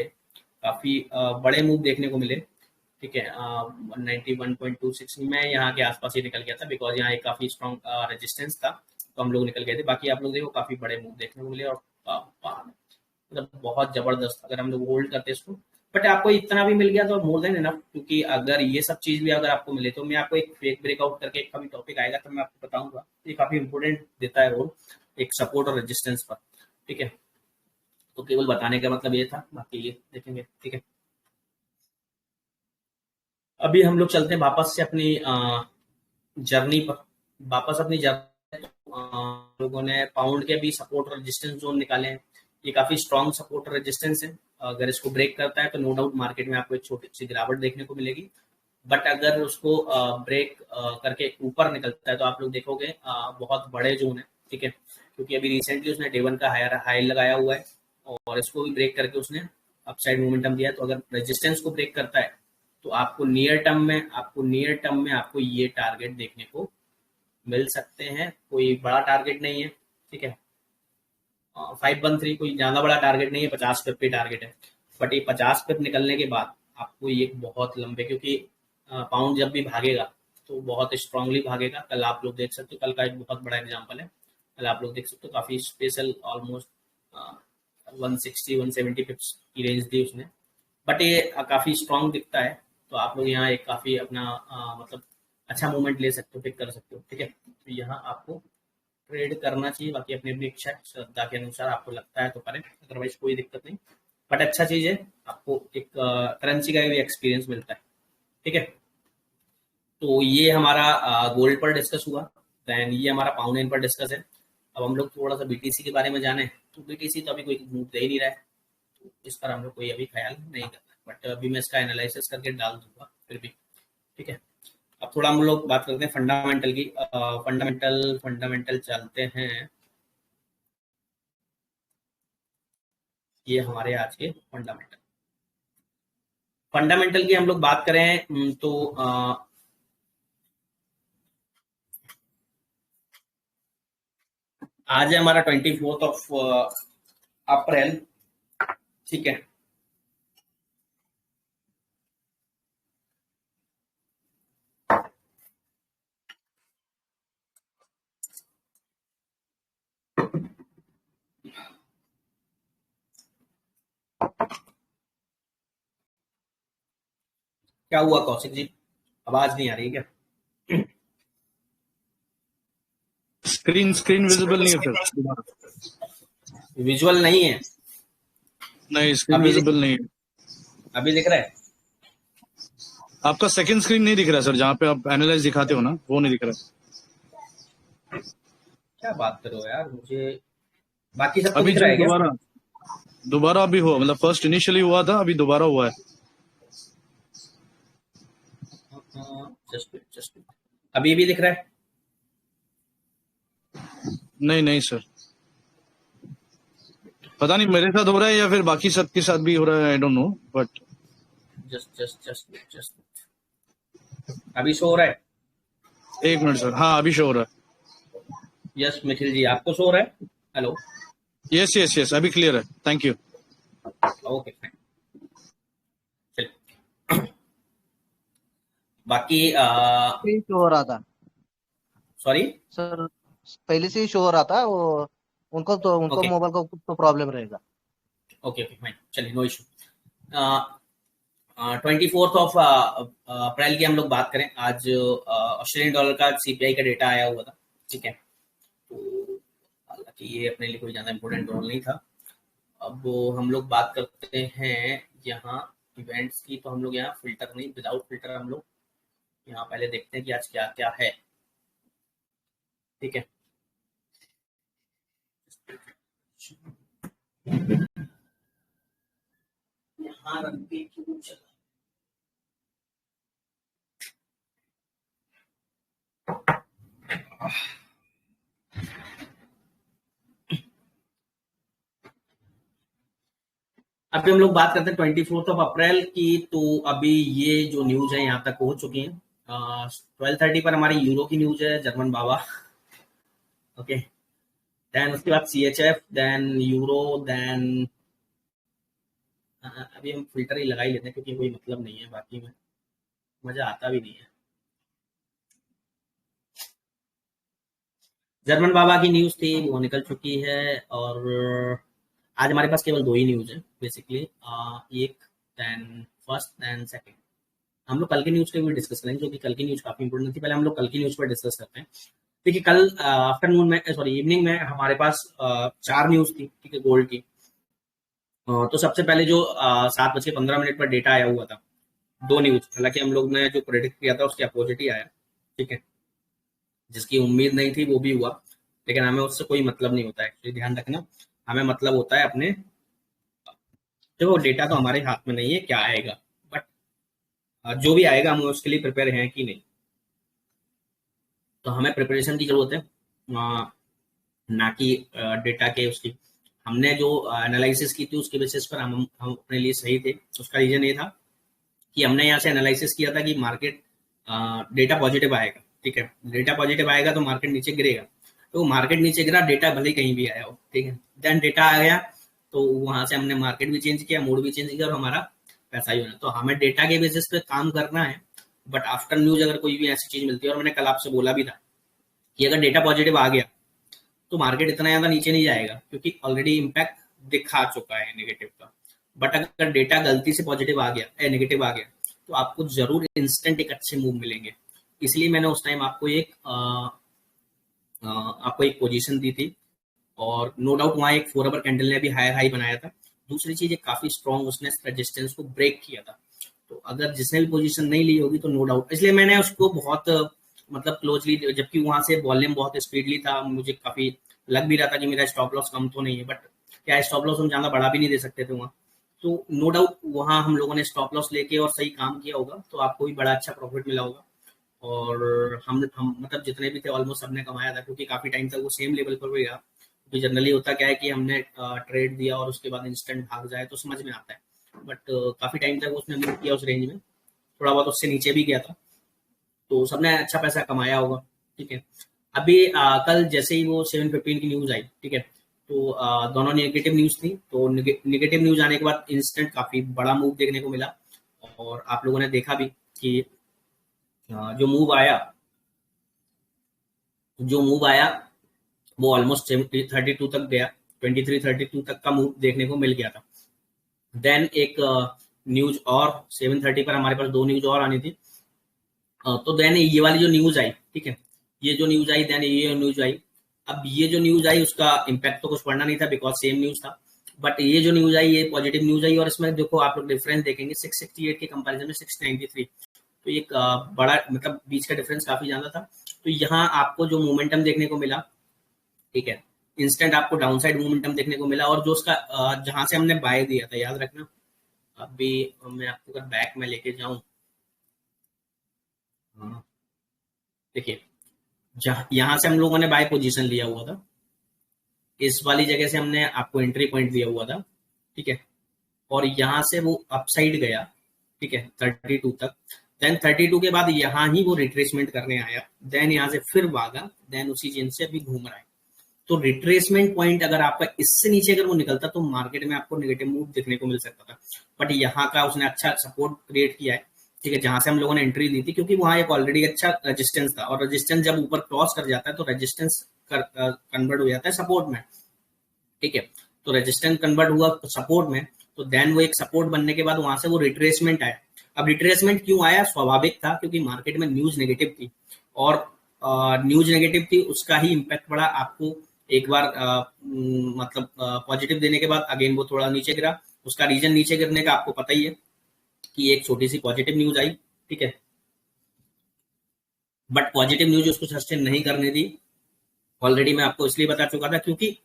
काफी बड़े मूव देखने को मिले। ठीक है, 191.26 में यहाँ के आसपास ही निकल गया था बिकॉज यहाँ एक काफी स्ट्रॉन्ग रेजिस्टेंस था, तो हम लोग निकल गए थे। बाकी आप लोग देखो काफी बड़े मूव देखने को मिले और मतलब बहुत जबरदस्त अगर हम लोग होल्ड करते इसको। बट आपको इतना भी मिल गया तो मोर देन इनफ, क्योंकि अगर ये सब चीज भी अगर आपको मिले तो मैं आपको एक फेक ब्रेकआउट करके एक कभी टॉपिक आएगा तो मैं आपको बताऊंगा, ये काफी इंपोर्टेंट देता है रोल एक सपोर्ट और रेजिस्टेंस पर। ठीक है, तो केवल बताने का मतलब ये था, बाकी ये देखेंगे। ठीक है, अभी हम लोग चलते हैं वापस से अपनी जर्नी पर, वापस अपनी जर्नी। लोगों ने पाउंड के भी सपोर्ट और रेजिस्टेंस जोन निकाले हैं, ये काफी स्ट्रॉन्ग सपोर्ट और रेजिस्टेंस है। अगर इसको ब्रेक करता है तो नो डाउट मार्केट में आपको एक छोटी सी गिरावट देखने को मिलेगी। बट अगर उसको ब्रेक करके ऊपर निकलता है तो आप लोग देखोगे बहुत बड़े जोन है। ठीक है, क्योंकि अभी रिसेंटली उसने डे 1 का हाई लगाया हुआ है और इसको भी ब्रेक करके उसने अपसाइड मोमेंटम दिया। तो अगर रेजिस्टेंस को ब्रेक करता है तो आपको नियर टर्म में आपको ये टारगेट देखने को मिल सकते हैं। कोई बड़ा टारगेट नहीं है। ठीक है, 513 कोई ज्यादा बड़ा टारगेट नहीं है, 50 पिप पे टारगेट है। बट ये 50 पिप निकलने के बाद आपको ये बहुत लंबे, क्योंकि पाउंड जब भी भागेगा तो बहुत स्ट्रांगली भागेगा। कल आप लोग देख सकते हो, कल का एक बहुत बड़ा एग्जांपल है। कल आप लोग देख सकते हो काफी स्पेशल ऑलमोस्ट 160-170 पिप्स की रेंज दी उसने, बट ये काफी स्ट्रांग दिखता है। तो आप लोग यहाँ एक काफी अपना मतलब अच्छा मूवमेंट ले सकते हो, पिक कर सकते हो। ठीक है, तो यहाँ आपको ट्रेड करना चाहिए, बाकी अपनी अपनी इच्छा श्रद्धा के अनुसार आपको लगता है तो करें, अदरवाइज कोई दिक्कत नहीं। बट अच्छा चीज है, आपको एक करेंसी का भी एक्सपीरियंस मिलता है। ठीक है, तो ये हमारा गोल्ड पर डिस्कस हुआ, देन ये हमारा पाउंड एन पर डिस्कस है। अब हम लोग थोड़ा सा बीटीसी के बारे में जाने, तो बीटीसी तो अभी कोई मूव दे ही नहीं रहा है, तो इस पर हम लोग कोई अभी ख्याल नहीं करना है, बट अभी मैं इसका एनालिसिस करके डाल दूंगा फिर भी। ठीक है, अब थोड़ा हम लोग बात करते हैं फंडामेंटल की। फंडामेंटल चलते हैं, ये हमारे आज के फंडामेंटल की हम लोग बात करें तो आज है हमारा 24 अप्रैल। ठीक है, क्या हुआ कौशिक जी, आवाज नहीं आ रही है क्या? स्क्रीन विजिबल नहीं है सर दोबारा। विजुअल नहीं है, नहीं स्क्रीन विजिबल नहीं है। अभी दिख रहा है? आपका सेकंड स्क्रीन नहीं दिख रहा सर, जहाँ पे आप एनालाइज दिखाते हो ना, वो नहीं दिख रहा। क्या बात कर रहे हो यार, मुझे बाकी सब अभी दिख रहा जो है क्या? दोबारा अभी हुआ, मतलब फर्स्ट इनिशियली हुआ था, अभी दोबारा हुआ है। जस्ट अभी भी दिख रहा है? नहीं सर, पता नहीं मेरे साथ हो रहा है या फिर बाकी सबके साथ भी हो रहा है, I don't know, but just अभी शो हो रहा है? एक मिनट सर, हाँ अभी शो हो रहा है। यस मिथिल जी, आपको शो हो रहा है? हेलो, यस अभी क्लियर है, थैंक यू। Okay fine. बाकी से शो हो रहा था सॉरी। सर, पहले से ही शो हो रहा था वो। उनको ओके मोबाइल को तो प्रॉब्लम रहेगा। ओके ओके फाइन, चलिए नो इशू। 24 ऑफ अप्रैल की हम लोग बात करें, आज ऑस्ट्रेलियन डॉलर का सीपीआई का डेटा आया हुआ था, ठीक है। तो हालांकि ये अपने लिए कोई ज़्यादा इंपॉर्टेंट रोल नहीं था। अब वो हम लोग बात करते हैं यहाँ इवेंट्स की, तो हम लोग यहाँ फिल्टर नहीं, विदाउट फिल्टर हम लोग यहाँ पहले देखते हैं कि आज क्या क्या है, ठीक है। यहाँ रन पे क्यों चला? अभी हम लोग बात करते हैं 24 ऑफ अप्रैल की। तो अभी ये जो न्यूज है यहाँ तक हो चुकी है। 12:30 पर हमारी यूरो की न्यूज है, जर्मन बाबा, ओके। देन उसके बाद CHF, देन यूरो, देन अभी हम फिल्टर ही लगा ही लेते हैं क्योंकि कोई मतलब नहीं है, बाकी में मजा आता भी नहीं है। जर्मन बाबा की न्यूज थी, वो निकल चुकी है। और आज हमारे पास केवल दो ही न्यूज है बेसिकली, एक देन फर्स्ट देन सेकंड। हम लोग कल की न्यूज के भी डिस्कस करेंगे, जो कि कल की न्यूज काफी इंपोर्टेंट थी। पहले हम लोग कल की न्यूज पर डिस्कस करते हैं। देखिए कल आफ्टरनून में, सॉरी इवनिंग में हमारे पास 4 न्यूज थी, ठीक है, गोल्ड की। तो सबसे पहले जो 7:15 पर डेटा आया हुआ था, दो न्यूज, हालांकि हम लोग ने जो प्रेडिक्ट किया था उसके अपोजिट ही आया, ठीक है। जिसकी उम्मीद नहीं थी वो भी हुआ, लेकिन हमें उससे कोई मतलब नहीं होता है, एक्चुअली ध्यान रखना। हमें मतलब होता है अपने, देखो डेटा तो हमारे हाथ में नहीं है क्या आएगा, बट जो भी आएगा हम उसके लिए प्रिपेयर हैं कि नहीं। तो हमें प्रिपरेशन की जरूरत है, ना कि डेटा के उसकी। हमने जो एनालिसिस की थी उसके बेसिस पर हम अपने लिए सही थे। उसका रीजन ये था कि हमने यहाँ से एनालिसिस किया था कि मार्केट डेटा पॉजिटिव आएगा, ठीक है। डेटा पॉजिटिव आएगा तो मार्केट नीचे गिरेगा, तो मार्केट नीचे गिरा, डेटा भले ही कहीं भी आया हो, ठीक है। देन डेटा आ गया तो वहां से हमने मार्केट भी चेंज किया, मूड भी चेंज किया, और हमारा पैसा ही होना। तो हमें डेटा के बेसिस पे काम करना है। बट आफ्टर न्यूज अगर कोई भी ऐसी चीज मिलती है, और मैंने कल आपसे बोला भी था कि अगर डेटा पॉजिटिव आ गया तो मार्केट इतना ज्यादा नीचे नहीं जाएगा, क्योंकि ऑलरेडी इम्पैक्ट दिखा चुका है नेगेटिव का। बट अगर डेटा गलती से पॉजिटिव आ गया, नेगेटिव आ गया, तो आपको जरूर इंस्टेंट एक अच्छे मूव मिलेंगे। इसलिए मैंने उस टाइम आपको एक पोजीशन दी थी, और नो डाउट वहाँ एक 4 आवर कैंडल ने भी हायर हाई बनाया था। दूसरी चीज, एक काफी स्ट्रॉन्ग उसने रेजिस्टेंस को ब्रेक किया था। तो अगर जिसने भी पोजीशन नहीं ली होगी तो नो डाउट, इसलिए मैंने उसको बहुत मतलब क्लोजली, जबकि वहां से वॉल्यूम बहुत स्पीडली था, मुझे काफी लग भी रहा था कि मेरा स्टॉप लॉस कम तो नहीं है, बट क्या स्टॉप लॉस हम ज्यादा बढ़ा भी नहीं दे सकते थे वहाँ। तो नो डाउट वहाँ हम लोगों ने स्टॉप लॉस लेके और सही काम किया होगा, तो आपको भी बड़ा अच्छा प्रॉफिट मिला होगा। और हम मतलब जितने भी थे ऑलमोस्ट सबने कमाया था, क्योंकि काफी टाइम तक वो सेम लेवल पर भी रहा। तो जनरली होता क्या है कि हमने ट्रेड दिया और उसके बाद इंस्टेंट भाग जाए तो समझ में आता है, बट काफी टाइम तक उसने मूव किया उस रेंज में, थोड़ा बहुत उससे नीचे भी गया था, तो सबने अच्छा पैसा कमाया होगा, ठीक है। अभी कल जैसे ही वो 7:15 की न्यूज आई, ठीक है, तो दोनों नेगेटिव न्यूज थी। तो नेगेटिव न्यूज आने के बाद इंस्टेंट काफी बड़ा मूव देखने को मिला, और आप लोगों ने देखा भी कि जो मूव आया वो ऑलमोस्ट 32 तक गया, 23-32 तक का मूव देखने को मिल गया था। देन एक न्यूज और 7:30 पर हमारे पास दो न्यूज और आनी थी। तो देन ये वाली जो न्यूज आई, ठीक है, ये जो न्यूज आई, देन ये न्यूज आई। अब ये जो न्यूज आई उसका इम्पैक्ट तो कुछ पड़ना नहीं था, बिकॉज सेम न्यूज था। बट ये जो न्यूज आई ये पॉजिटिव न्यूज आई, और इसमें देखो आप लोग डिफरेंस देखेंगे 668 के कंपैरिजन में 693, तो एक बड़ा मतलब बीच का डिफरेंस काफी ज्यादा था। तो यहाँ आपको जो मोमेंटम देखने को मिला, ठीक है, इंस्टेंट आपको डाउन साइड मोमेंटम देखने को मिला। और जो उसका जहां से हमने बाय दिया था, याद रखना, अभी मैं आपको अगर बैक में लेके जाऊं, देखिए यहाँ से हम लोगों ने बाय पोजीशन लिया हुआ था, इस वाली जगह से हमने आपको एंट्री पॉइंट दिया हुआ था, ठीक है। और यहाँ से वो अपसाइड गया, ठीक है, 32 तक। देन 32 के बाद यहाँ ही वो रिट्रेसमेंट करने आया, देन यहाँ से फिर भागा, देन उसी चेन से अभी घूम रहा है। तो रिट्रेसमेंट पॉइंट अगर आपका इससे नीचे अगर वो निकलता तो मार्केट में आपको नेगेटिव मूव देखने को मिल सकता था। बट यहाँ का उसने अच्छा सपोर्ट क्रिएट किया है, ठीक है, जहां से हम लोगों ने एंट्री ली थी, क्योंकि वहां एक ऑलरेडी अच्छा रेजिस्टेंस था, और रेजिस्टेंस जब ऊपर क्रॉस कर जाता है तो रेजिस्टेंस कन्वर्ट हो जाता है सपोर्ट में। ठीक है, तो रेजिस्टेंस कन्वर्ट हुआ सपोर्ट में, तो देन वो एक सपोर्ट बनने के बाद वहां से वो रिट्रेसमेंट आया। अब रिट्रेसमेंट क्यों आया? स्वाभाविक था, क्योंकि मार्केट में न्यूज नेगेटिव थी, और न्यूज नेगेटिव थी, उसका ही इम्पैक्ट पड़ा आपको। एक बार मतलब पॉजिटिव देने के बाद अगेन वो थोड़ा नीचे गिरा। उसका रीजन नीचे गिरने का आपको पता ही है कि एक छोटी सी पॉजिटिव न्यूज आई, ठीक है, बट पॉजिटिव न्यूज उसको सस्टेन नहीं करने दी। ऑलरेडी मैं आपको इसलिए बता चुका था क्योंकि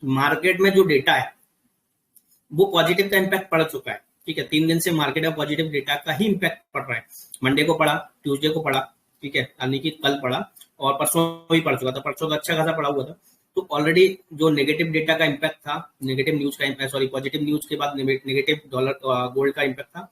मार्केट में जो डेटा है वो पॉजिटिव का इम्पैक्ट पड़ चुका है। ठीक है, 3 दिन से मार्केट में पॉजिटिव डेटा का ही इम्पैक्ट पड़ रहा है। मंडे को पड़ा, ट्यूसडे को पड़ा, ठीक है, यानी कि कल पड़ा, और परसों भी पड़ चुका था। परसों तो अच्छा खासा पड़ा हुआ था। तो ऑलरेडी जो नेगेटिव डेटा का इम्पैक्ट था, नेगेटिव न्यूज का इम्पैक्ट, सॉरी पॉजिटिव न्यूज के बाद नेगेटिव डॉलर गोल्ड का इम्पैक्ट था,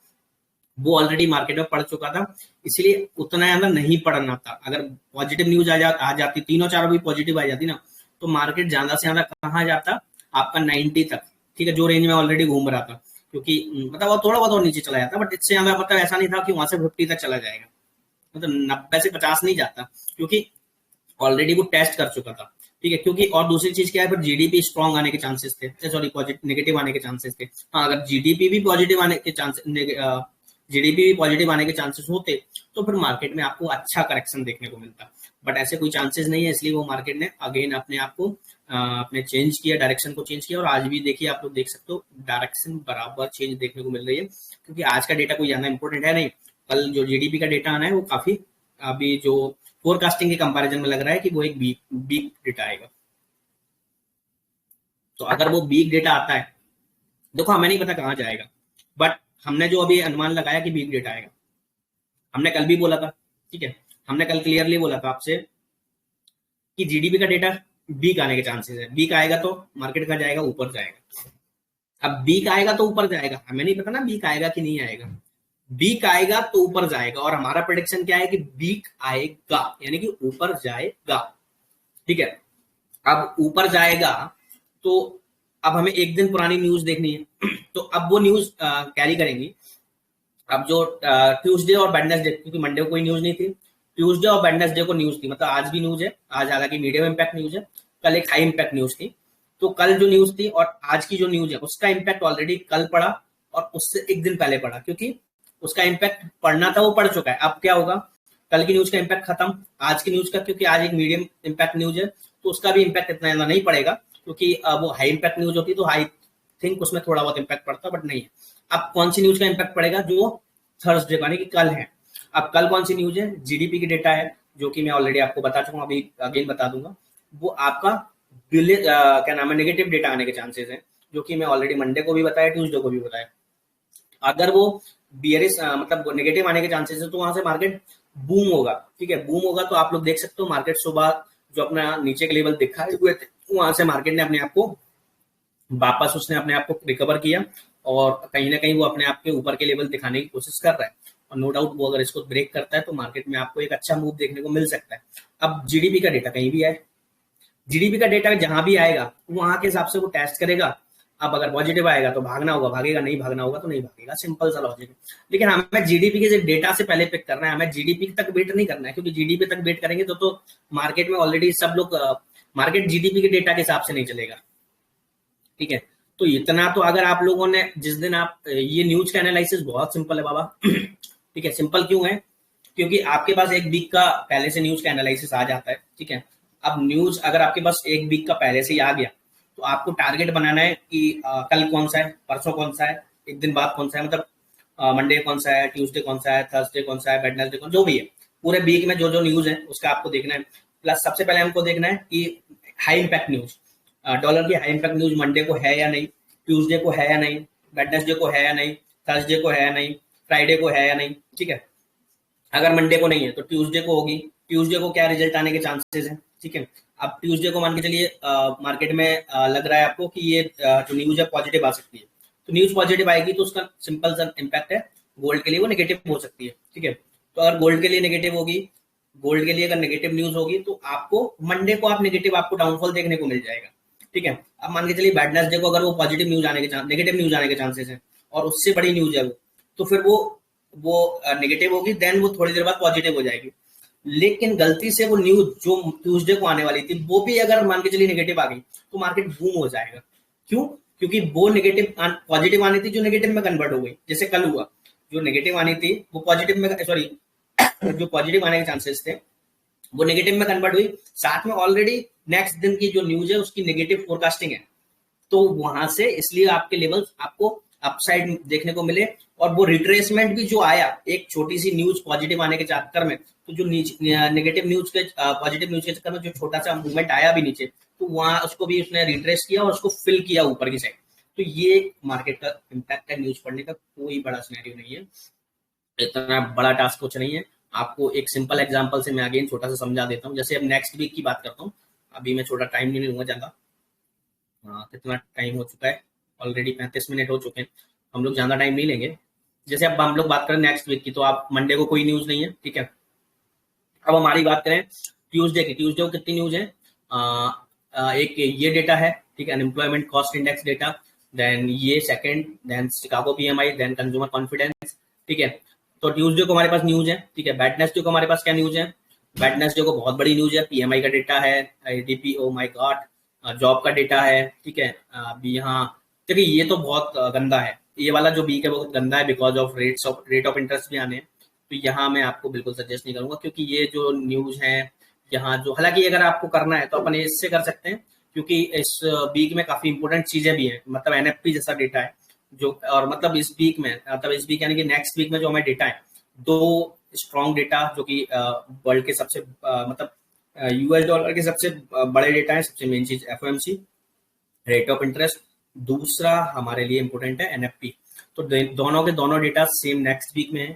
वो ऑलरेडी मार्केट में पड़ चुका था। इसलिए उतना ज्यादा नहीं पड़ना था। अगर पॉजिटिव न्यूज आ जाती, तीनों चारों भी पॉजिटिव आ जाती ना, तो मार्केट ज्यादा से ज्यादा कहाँ जाता? आपका 90 तक, ठीक है, जो रेंज में ऑलरेडी घूम रहा था। क्योंकि मतलब वो थोड़ा बहुत और नीचे चला जाता, बट इससे ज्यादा मतलब ऐसा नहीं था कि वहां से 50 तक चला जाएगा, मतलब 90 से 50 नहीं जाता, क्योंकि ऑलरेडी वो टेस्ट कर चुका था। ठीक है, क्योंकि और दूसरी चीज क्या है, फिर जीडीपी स्ट्रॉन्ग आने के चांसेस थे, सॉरी पॉजिटिव नेगेटिव आने के चांसेस थे। हाँ, अगर जीडीपी भी पॉजिटिव आने के चांसेस होते तो फिर मार्केट में आपको अच्छा करेक्शन देखने को मिलता, बट ऐसे कोई चांसेस नहीं है। इसलिए वो मार्केट ने अगेन अपने आप को अपने चेंज किया, डायरेक्शन को चेंज किया, और आज भी देखिए आप लोग देख सकते हो डायरेक्शन बराबर चेंज देखने को मिल रही है। क्योंकि आज का डेटा कोई ज्यादा इंपॉर्टेंट है नहीं, कल जो जीडीपी का डेटा आना है वो काफी अभी जो फोरकास्टिंग के कंपैरिजन में लग रहा है कि वो एक वीक डेटा आएगा। तो अगर वो वीक डेटा आता है, देखो हमें नहीं पता कहाँ जाएगा, बट हमने जो अभी अनुमान लगाया कि वीक डेटा आएगा, हमने कल भी बोला था, ठीक है, हमने कल क्लियरली बोला था आपसे कि जीडीपी का डेटा वीक आने के चांसेस है। वीक आएगा तो मार्केट का जाएगा, ऊपर जाएगा। अब वीक आएगा तो ऊपर जाएगा, हमें नहीं पता ना वीक आएगा कि नहीं आएगा। वीक आएगा तो ऊपर जाएगा, और हमारा प्रेडिक्शन क्या है कि वीक आएगा, यानी कि ऊपर जाएगा। ठीक है, अब ऊपर जाएगा तो अब हमें एक दिन पुरानी न्यूज देखनी है तो अब वो न्यूज कैरी करेंगी। अब जो ट्यूसडे और वेडनेसडे, क्योंकि मंडे को कोई न्यूज नहीं थी, ट्यूसडे और वेडनेसडे को न्यूज थी, मतलब आज भी न्यूज है, आज हालांकि मीडियम इम्पैक्ट न्यूज है, कल एक हाई इम्पैक्ट न्यूज थी। तो कल जो न्यूज थी और आज की जो न्यूज है उसका इम्पैक्ट ऑलरेडी कल पड़ा और उससे एक दिन पहले पड़ा, क्योंकि उसका इम्पैक्ट पड़ना था वो पड़ चुका है। अब क्या होगा, कल की न्यूज का इम्पैक्ट खत्म, आज की न्यूज का, क्योंकि आज एक मीडियम इम्पैक्ट न्यूज है तो उसका भी इम्पैक्ट इतना ज्यादा नहीं पड़ेगा, क्योंकि वो हाई इम्पैक्ट न्यूज होती तो आई थिंक उसमें थोड़ा बहुत इम्पैक्ट पड़ता, बट नहीं है। अब कौन सी न्यूज का इम्पैक्ट पड़ेगा? जो थर्सडे यानी कि कल है। अब कल कौन सी न्यूज है? जीडीपी की डेटा है, जो कि मैं ऑलरेडी आपको बता चुका हूँ, अभी अगेन बता दूंगा। वो आपका क्या नाम है, नेगेटिव डेटा आने के चांसेस है, जो कि मैं ऑलरेडी मंडे को भी बताया, ट्यूसडे को भी बताया। अगर वो बियरिश मतलब नेगेटिव आने के चांसेस है तो वहां से मार्केट बूम होगा। ठीक है, बूम होगा तो आप लोग देख सकते हो मार्केट सुबह जो अपना नीचे के लेवल दिखाए हुए थे वहां से मार्केट ने अपने आप को वापस उसने अपने आप को रिकवर किया, और कहीं ना कहीं वो अपने आप के ऊपर के लेवल दिखाने की कोशिश कर रहा है। और नो डाउट वो अगर इसको ब्रेक करता है तो मार्केट में आपको एक अच्छा मूव देखने को मिल सकता है। अब जीडीपी का डेटा कहीं भी आए, जीडीपी का डेटा जहां भी आएगा वहां के हिसाब से वो टेस्ट करेगा। अब अगर पॉजिटिव आएगा तो भागना होगा, भागेगा नहीं भागना होगा तो नहीं भागेगा, सिंपल सा लॉजिक है। लेकिन हमें जीडीपी के डेटा से पहले पिक करना है, हमें जीडीपी तक वेट नहीं करना है, क्योंकि जीडीपी तक वेट करेंगे तो मार्केट में ऑलरेडी सब लोग मार्केट जीडीपी के डेटा के हिसाब से नहीं चलेगा। ठीक है, तो इतना तो अगर आप लोगों ने जिस दिन आप ये न्यूज का एनालिसिस बहुत सिंपल है बाबा ठीक है, सिंपल क्यों है? क्योंकि आपके पास एक वीक का पहले से न्यूज का एनालिसिस आ जाता है। ठीक है, अब न्यूज अगर आपके पास एक वीक का पहले से ही आ गया तो आपको टारगेट बनाना है कि कल कौन सा है, परसों कौन सा है, एक दिन बाद कौन सा है, मतलब मंडे कौन सा है, ट्यूसडे कौन सा है, थर्सडे कौन सा है, वेडनेसडे कौन, जो भी है पूरे वीक में जो जो न्यूज है उसका आपको देखना है। प्लस सबसे पहले हमको देखना है कि हाई इम्पैक्ट न्यूज, डॉलर की हाई इम्पैक्ट न्यूज मंडे को है या नहीं, ट्यूसडे को है या नहीं, वेडनेसडे को है या नहीं, थर्सडे को है या नहीं, फ्राइडे को है या नहीं। ठीक है, अगर मंडे को नहीं है तो ट्यूसडे को होगी, ट्यूसडे को क्या रिजल्ट आने के चांसेस है। ठीक है, अब ट्यूसडे को मान के चलिए मार्केट में लग रहा है आपको कि ये जो न्यूज है पॉजिटिव आ सकती है, तो न्यूज पॉजिटिव आएगी तो उसका सिंपल सा इम्पैक्ट है गोल्ड के लिए वो नेगेटिव हो सकती है। ठीक है, तो अगर गोल्ड के लिए नेगेटिव होगी, गोल्ड के लिए अगर नेगेटिव न्यूज होगी तो आपको मंडे को आप नेगेटिव आपको डाउनफॉल देखने को मिल जाएगा। ठीक है, अब मान के चलिए वेडनेसडे को अगर वो पॉजिटिव न्यूज आने के नेगेटिव न्यूज आने के चांसेस है और उससे बड़ी न्यूज है वो, तो फिर वो वो नेगेटिव होगी, देन वो थोड़ी देर बाद पॉजिटिव हो जाएगी। लेकिन गलती से वो न्यूज जो ट्यूसडे को आने वाली थी वो भी अगर मान के चलिए नेगेटिव आ गई तो मार्केट बूम हो जाएगा। क्यों? क्योंकि वो नेगेटिव पॉजिटिव आनी थी जो नेगेटिव में कन्वर्ट हो गई। जैसे कल हुआ, जो नेगेटिव आनी थी वो पॉजिटिव में, सॉरी जो पॉजिटिव आने के चांसेस थे वो नेगेटिव में कन्वर्ट हुई। साथ में ऑलरेडी नेक्स्ट दिन की जो न्यूज है उसकी नेगेटिव फोरकास्टिंग है, तो वहां से इसलिए आपके लेवल्स आपको अपसाइड देखने को मिले। और वो रिट्रेसमेंट भी जो आया एक छोटी सी न्यूज पॉजिटिव आने के चक्कर में, तो जो नेगेटिव न्यूज के पॉजिटिव न्यूज के चक्कर में जो छोटा सा मूवमेंट आया भी नीचे, तो वहां उसको भी उसने रिट्रेस किया और उसको फिल किया ऊपर की साइड। तो ये मार्केट का इम्पैक्ट है, न्यूज पढ़ने का कोई बड़ा सिनेरियो नहीं है, इतना बड़ा टास्क कुछ नहीं है। आपको एक सिंपल एग्जांपल से मैं अगेन छोटा सा समझा देता हूँ। जैसे अब नेक्स्ट वीक की बात करता हूँ, अभी मैं छोटा टाइम नहीं लूंगा ज्यादा। कितना टाइम हो चुका है? ऑलरेडी 35 मिनट हो चुके हैं, हम लोग ज्यादा टाइम नहीं लेंगे। जैसे अब हम लोग बात करें नेक्स्ट वीक की, तो आप मंडे को कोई न्यूज नहीं है, ठीक है। अब हमारी बात करें ट्यूसडे की, ट्यूसडे को कितनी न्यूज है? एक ये डेटा है, ठीक है, unemployment cost index data, then ये second, then Chicago PMI, then consumer confidence, ठीक है। तो ट्यूसडे को हमारे पास न्यूज है, ठीक है। वेडनेसडे को हमारे पास क्या न्यूज है? वेडनेसडे को बहुत बड़ी न्यूज है, पीएमआई का डेटा है, ADP, oh my God, job का डेटा है, ठीक है। अभी यहाँ देखिए ये तो बहुत गंदा है, ये वाला जो वीक है बहुत गंदा है, because of rate of interest भी आने हैं। तो यहाँ मैं आपको बिल्कुल सजेस्ट नहीं करूंगा, क्योंकि ये जो न्यूज है यहाँ जो, हालांकि अगर आपको करना है तो अपन इससे कर सकते हैं, क्योंकि इस वीक में काफी इंपोर्टेंट चीजें भी हैं, मतलब एनएफपी जैसा डेटा है जो, और मतलब इस वीक में, मतलब इस वीक यानी कि नेक्स्ट वीक में जो हमें डेटा है, दो स्ट्रॉन्ग डेटा जो कि वर्ल्ड के सबसे मतलब यूएस डॉलर के सबसे बड़े डेटा है। सबसे मेन चीज एफओएमसी, रेट ऑफ इंटरेस्ट, दूसरा हमारे लिए इंपोर्टेंट है एनएफपी। तो दोनों के दोनों डेटा सेम नेक्स्ट वीक में है,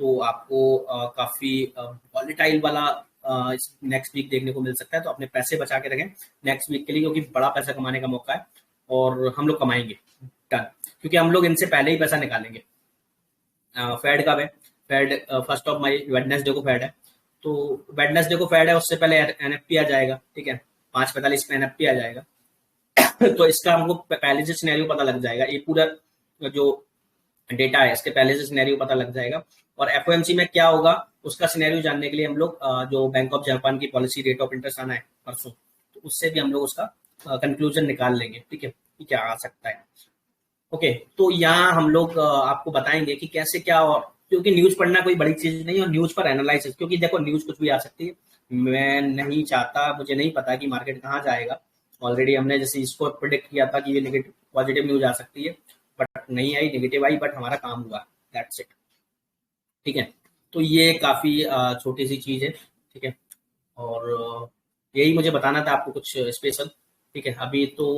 तो आपको काफी वॉलेटाइल वाला नेक्स्ट वीक देखने को मिल सकता है। तो अपने पैसे बचा के रखें नेक्स्ट वीक के लिए, क्योंकि बड़ा पैसा कमाने का मौका है और हम लोग कमाएंगे डन, क्योंकि हम लोग इनसे पहले ही पैसा निकालेंगे। फेड कब है? Fed first of May, Wednesday को फेड है, तो वेडनेसडे को फेड है, उससे पहले एनएफपी आ जाएगा, ठीक है, 5:45 में एनएफपी आ जाएगा। तो इसका हमको पहले से सिनेरियो पता लग जाएगा, ये पूरा जो डेटा है इसके पहले से सिनेरियो पता लग जाएगा। और एफओएमसी में क्या होगा उसका सिनेरियो जानने के लिए हम लोग जो बैंक ऑफ जापान की पॉलिसी रेट ऑफ इंटरेस्ट आना है परसों, तो उससे भी हम लोग उसका कंक्लूजन निकाल लेंगे, ठीक है, कि क्या आ सकता है। ओके, तो यहाँ हम लोग आपको बताएंगे कि कैसे क्या, क्योंकि न्यूज पढ़ना कोई बड़ी चीज नहीं, और न्यूज पर एनालिसिस, क्योंकि देखो न्यूज कुछ भी आ सकती है। मैं नहीं चाहता, मुझे नहीं पता कि मार्केट कहाँ जाएगा। ऑलरेडी हमने जैसे इसको प्रिडिक्ट किया था कि ये नेगेटिव पॉजिटिव न्यूज आ सकती है, बट नहीं आई, नेगेटिव आई, बट हमारा काम हुआ, दैट्स इट, ठीक है। तो ये काफी छोटी सी चीज है, ठीक है, और यही मुझे बताना था आपको कुछ स्पेशल, ठीक है। अभी तो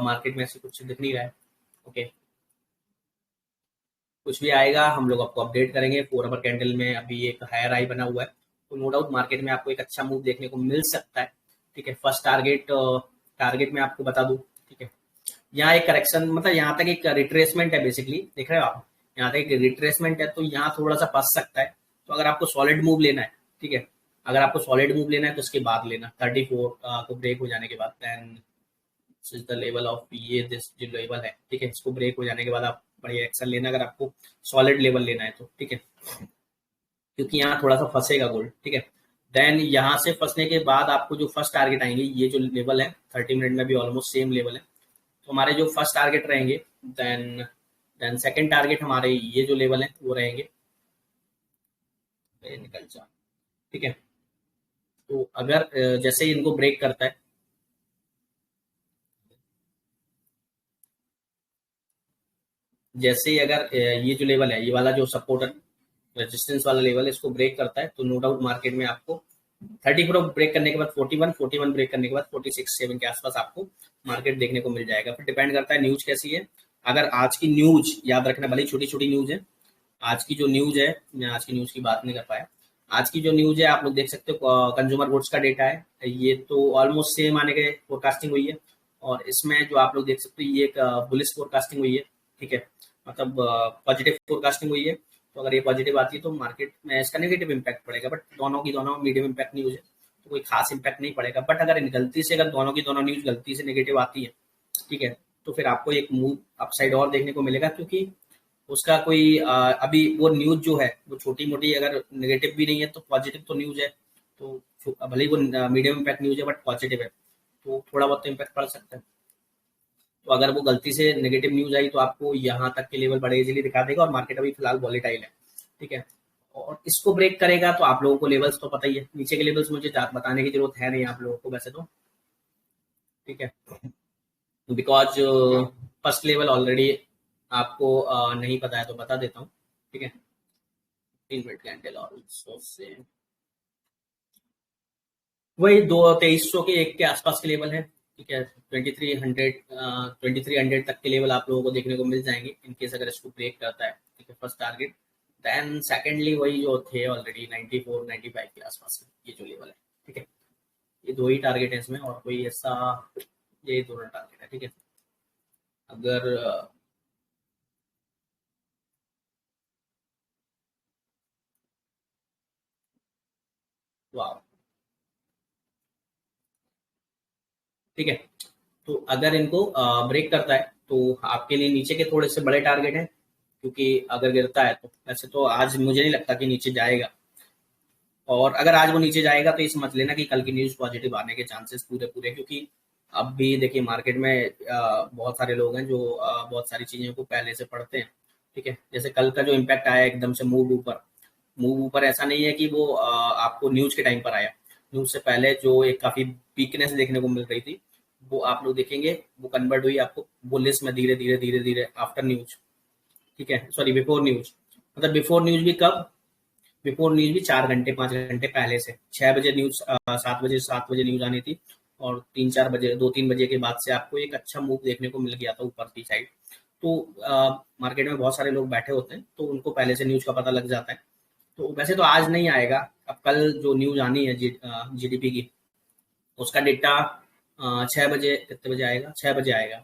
मार्केट में ऐसे कुछ दिख नहीं रहा है, ओके, कुछ भी आएगा हम लोग आपको अपडेट करेंगे। 4 आवर कैंडल में अभी एक हायर हाई बना हुआ है, तो नो डाउट मार्केट में आपको एक अच्छा मूव देखने को मिल सकता है, ठीक है। फर्स्ट टारगेट में आपको बता दूं, ठीक है, यहाँ एक करेक्शन, मतलब यहाँ तक एक रिट्रेसमेंट है बेसिकली, देख रहे हो आप, यहाँ तक एक रिट्रेसमेंट है, तो यहाँ थोड़ा सा फंस सकता है। तो अगर आपको सॉलिड मूव लेना है, ठीक है, अगर आपको सॉलिड मूव लेना है तो उसके बाद लेना, 34 को ब्रेक हो जाने के बाद, then is the level of ये, दिस जो लेवल है, ठीक है, इसको ब्रेक हो जाने के बाद आप बढ़िया एक्शन लेना, अगर आपको सॉलिड लेवल लेना है तो, ठीक है, क्योंकि यहाँ थोड़ा सा फंसेगा गोल्ड, ठीक है। देन यहाँ से फंसने के बाद आपको जो फर्स्ट टारगेट आएंगे, ये जो लेवल है 30 मिनट में भी ऑलमोस्ट सेम लेवल है, तो हमारे जो फर्स्ट टारगेट रहेंगे, देन सेकंड टारगेट हमारे ये जो लेवल है वो रहेंगे, निकल जा, ठीक है। तो अगर जैसे ही इनको ब्रेक करता है, जैसे ही अगर ये जो लेवल है, ये वाला जो सपोर्टर रेजिस्टेंस वाला लेवल है, इसको ब्रेक करता है, तो नो डाउट मार्केट में आपको 34 ब्रेक करने के बाद 41 ब्रेक करने के बाद 46-7 के आसपास आपको मार्केट देखने को मिल जाएगा। फिर डिपेंड करता है न्यूज कैसी है। अगर आज की न्यूज, याद रखना, भले छोटी छोटी न्यूज है, आज की जो न्यूज है, मैं आज की न्यूज की बात नहीं कर पाया, आज की जो न्यूज है आप लोग देख सकते हो, कंज्यूमर गुड्स का डेटा है, ये तो ऑलमोस्ट सेम आने के फोरकास्टिंग हुई है, और इसमें जो आप लोग देख सकते हो ये एक बुलिश फोरकास्टिंग हुई है, ठीक है, मतलब पॉजिटिव फोरकास्टिंग हुई है। तो अगर ये पॉजिटिव आती है तो मार्केट में इसका नेगेटिव इंपैक्ट पड़ेगा, बट दोनों की दोनों मीडियम इंपैक्ट न्यूज है, तो कोई खास इंपैक्ट नहीं पड़ेगा। बट अगर गलती से, अगर दोनों की दोनों न्यूज गलती से नेगेटिव आती है, ठीक है, तो फिर आपको एक मूव अपसाइड और देखने को मिलेगा, क्योंकि उसका कोई अभी वो न्यूज जो है वो छोटी मोटी, अगर नेगेटिव भी नहीं है तो पॉजिटिव तो न्यूज है, तो भले ही वो मीडियम इम्पैक्ट न्यूज है बट पॉजिटिव है, तो थोड़ा बहुत तो इम्पैक्ट पड़ सकता है। तो अगर वो गलती से नेगेटिव न्यूज आई तो आपको यहाँ तक के लेवल बड़े इजीली दिखा देगा, और मार्केट अभी फिलहाल वॉलेटाइल है, ठीक है। और इसको ब्रेक करेगा तो आप लोगों को लेवल्स तो पता ही है, नीचे के लेवल्स मुझे बताने की जरूरत है नहीं आप लोगों को वैसे तो, ठीक है, बिकॉज फर्स्ट लेवल ऑलरेडी आपको नहीं पता है तो बता देता हूँ, ठीक है। 3 मिनट कैंडल ऑल्सो से वही 2300 के एक के आसपास के लेवल है, ठीक है। 2300 तक के लेवल आप लोगों को देखने को मिल जाएंगे इनकेस अगर इसको ब्रेक करता है, ठीक है, फर्स्ट टारगेट। देन सेकेंडली वही जो थे ऑलरेडी 94 95 के आसपास ये जो लेवल है, ठीक है। ये दो ही टारगेट है इसमें, और कोई ऐसा, ये दोनों टारगेट है, ठीक है। अगर वाह, ठीक है, तो अगर इनको ब्रेक करता है तो आपके लिए नीचे के थोड़े से बड़े टारगेट हैं, क्योंकि अगर गिरता है तो वैसे तो आज मुझे नहीं लगता कि नीचे जाएगा, और अगर आज वो नीचे जाएगा तो ये समझ लेना कि कल की न्यूज पॉजिटिव आने के चांसेस पूरे पूरे, क्योंकि अब भी देखिए मार्केट में बहुत सारे लोग हैं जो बहुत सारी चीजों को पहले से पढ़ते हैं, ठीक है। जैसे कल का जो इम्पैक्ट आया एकदम से मूव ऊपर ऐसा नहीं है कि वो आपको न्यूज के टाइम पर आया, न्यूज से पहले जो एक काफी वीकनेस देखने को मिल रही थी वो आप लोग देखेंगे वो कन्वर्ट हुई आपको बुलिश में धीरे धीरे धीरे धीरे आफ्टर न्यूज, ठीक है, सॉरी बिफोर न्यूज। मतलब बिफोर न्यूज भी कब, बिफोर न्यूज भी 4 घंटे 5 घंटे पहले से, 6 बजे न्यूज 7 बजे न्यूज आनी थी, और 3-4 बजे 2-3 बजे के बाद से आपको एक अच्छा मूव देखने को मिल गया था ऊपर की साइड। तो मार्केट में बहुत सारे लोग बैठे होते हैं तो उनको पहले से न्यूज का पता लग जाता है, तो वैसे तो आज नहीं आएगा, अब कल जो न्यूज आनी है जीडीपी की, उसका डेटा 6 बजे, कितने बजे आएगा, 6 बजे आएगा,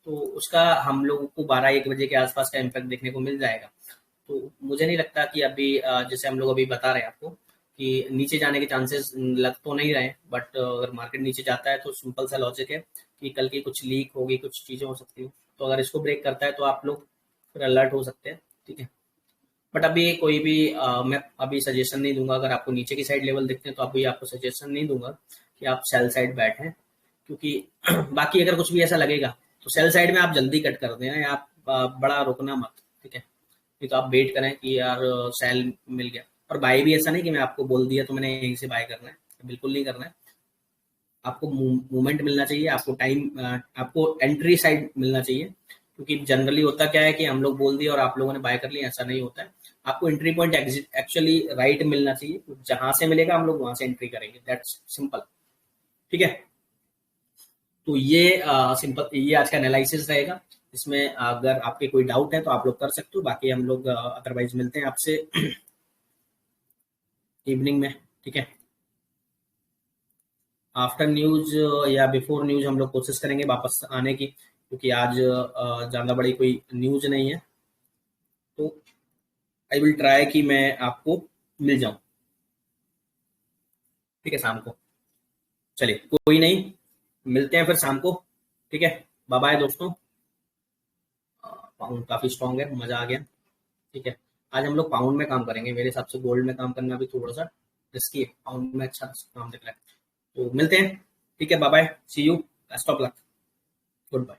तो उसका हम लोगों को 12-1 बजे के आसपास का इम्पैक्ट देखने को मिल जाएगा। तो मुझे नहीं लगता कि अभी जैसे हम लोग अभी बता रहे हैं आपको कि नीचे जाने के चांसेस लग तो नहीं रहे, बट अगर मार्केट नीचे जाता है तो सिंपल सा लॉजिक है कि कल की कुछ लीक होगी, कुछ चीज़ें हो सकती हैं, तो अगर इसको ब्रेक करता है तो आप लोग फिर अलर्ट हो सकते हैं, ठीक है। बट अभी कोई भी मैं अभी सजेशन नहीं दूंगा, अगर आपको नीचे की साइड लेवल दिखते हैं तो अभी आपको सजेशन नहीं दूंगा कि आप सेल साइड बैठें, क्योंकि बाकी अगर कुछ भी ऐसा लगेगा तो सेल साइड में आप जल्दी कट कर दें, या आप बड़ा रुकना मत, ठीक है। नहीं तो आप वेट करें कि यार सेल मिल गया, और बाय भी ऐसा नहीं कि मैं आपको बोल दिया तो मैंने यहीं से बाय करना है, बिल्कुल नहीं करना है। आपको मूवमेंट मिलना चाहिए, आपको टाइम, आपको एंट्री साइड मिलना चाहिए, क्योंकि जनरली होता क्या है कि हम लोग बोल दिए और आप लोगों ने बाय कर लिया, ऐसा नहीं होता है। आपको एंट्री पॉइंट एक्चुअली राइट मिलना चाहिए, जहां से मिलेगा हम लोग वहां से एंट्री करेंगे, दैट्स सिंपल, ठीक है। तो ये सिंपल, ये आज का एनालिसिस रहेगा। इसमें अगर आपके कोई डाउट है तो आप लोग कर सकते हो, बाकी हम लोग अदरवाइज मिलते हैं आपसे इवनिंग में, ठीक है। आफ्टर न्यूज या बिफोर न्यूज हम लोग कोशिश करेंगे वापस आने की, क्योंकि आज ज़्यादा बड़ी कोई न्यूज नहीं है, तो आई विल ट्राई कि मैं आपको मिल जाऊं, ठीक है, शाम को। चलिए कोई नहीं, मिलते हैं फिर शाम को, ठीक है। बाय बाय दोस्तों। पाउंड काफ़ी स्ट्रांग है, मज़ा आ गया, ठीक है। आज हम लोग पाउंड में काम करेंगे, मेरे हिसाब से गोल्ड में काम करना भी थोड़ा सा रिस्की है, पाउंड में अच्छा काम दिख रहा है। तो मिलते हैं, ठीक है, bye bye, see you, best of luck, good bye.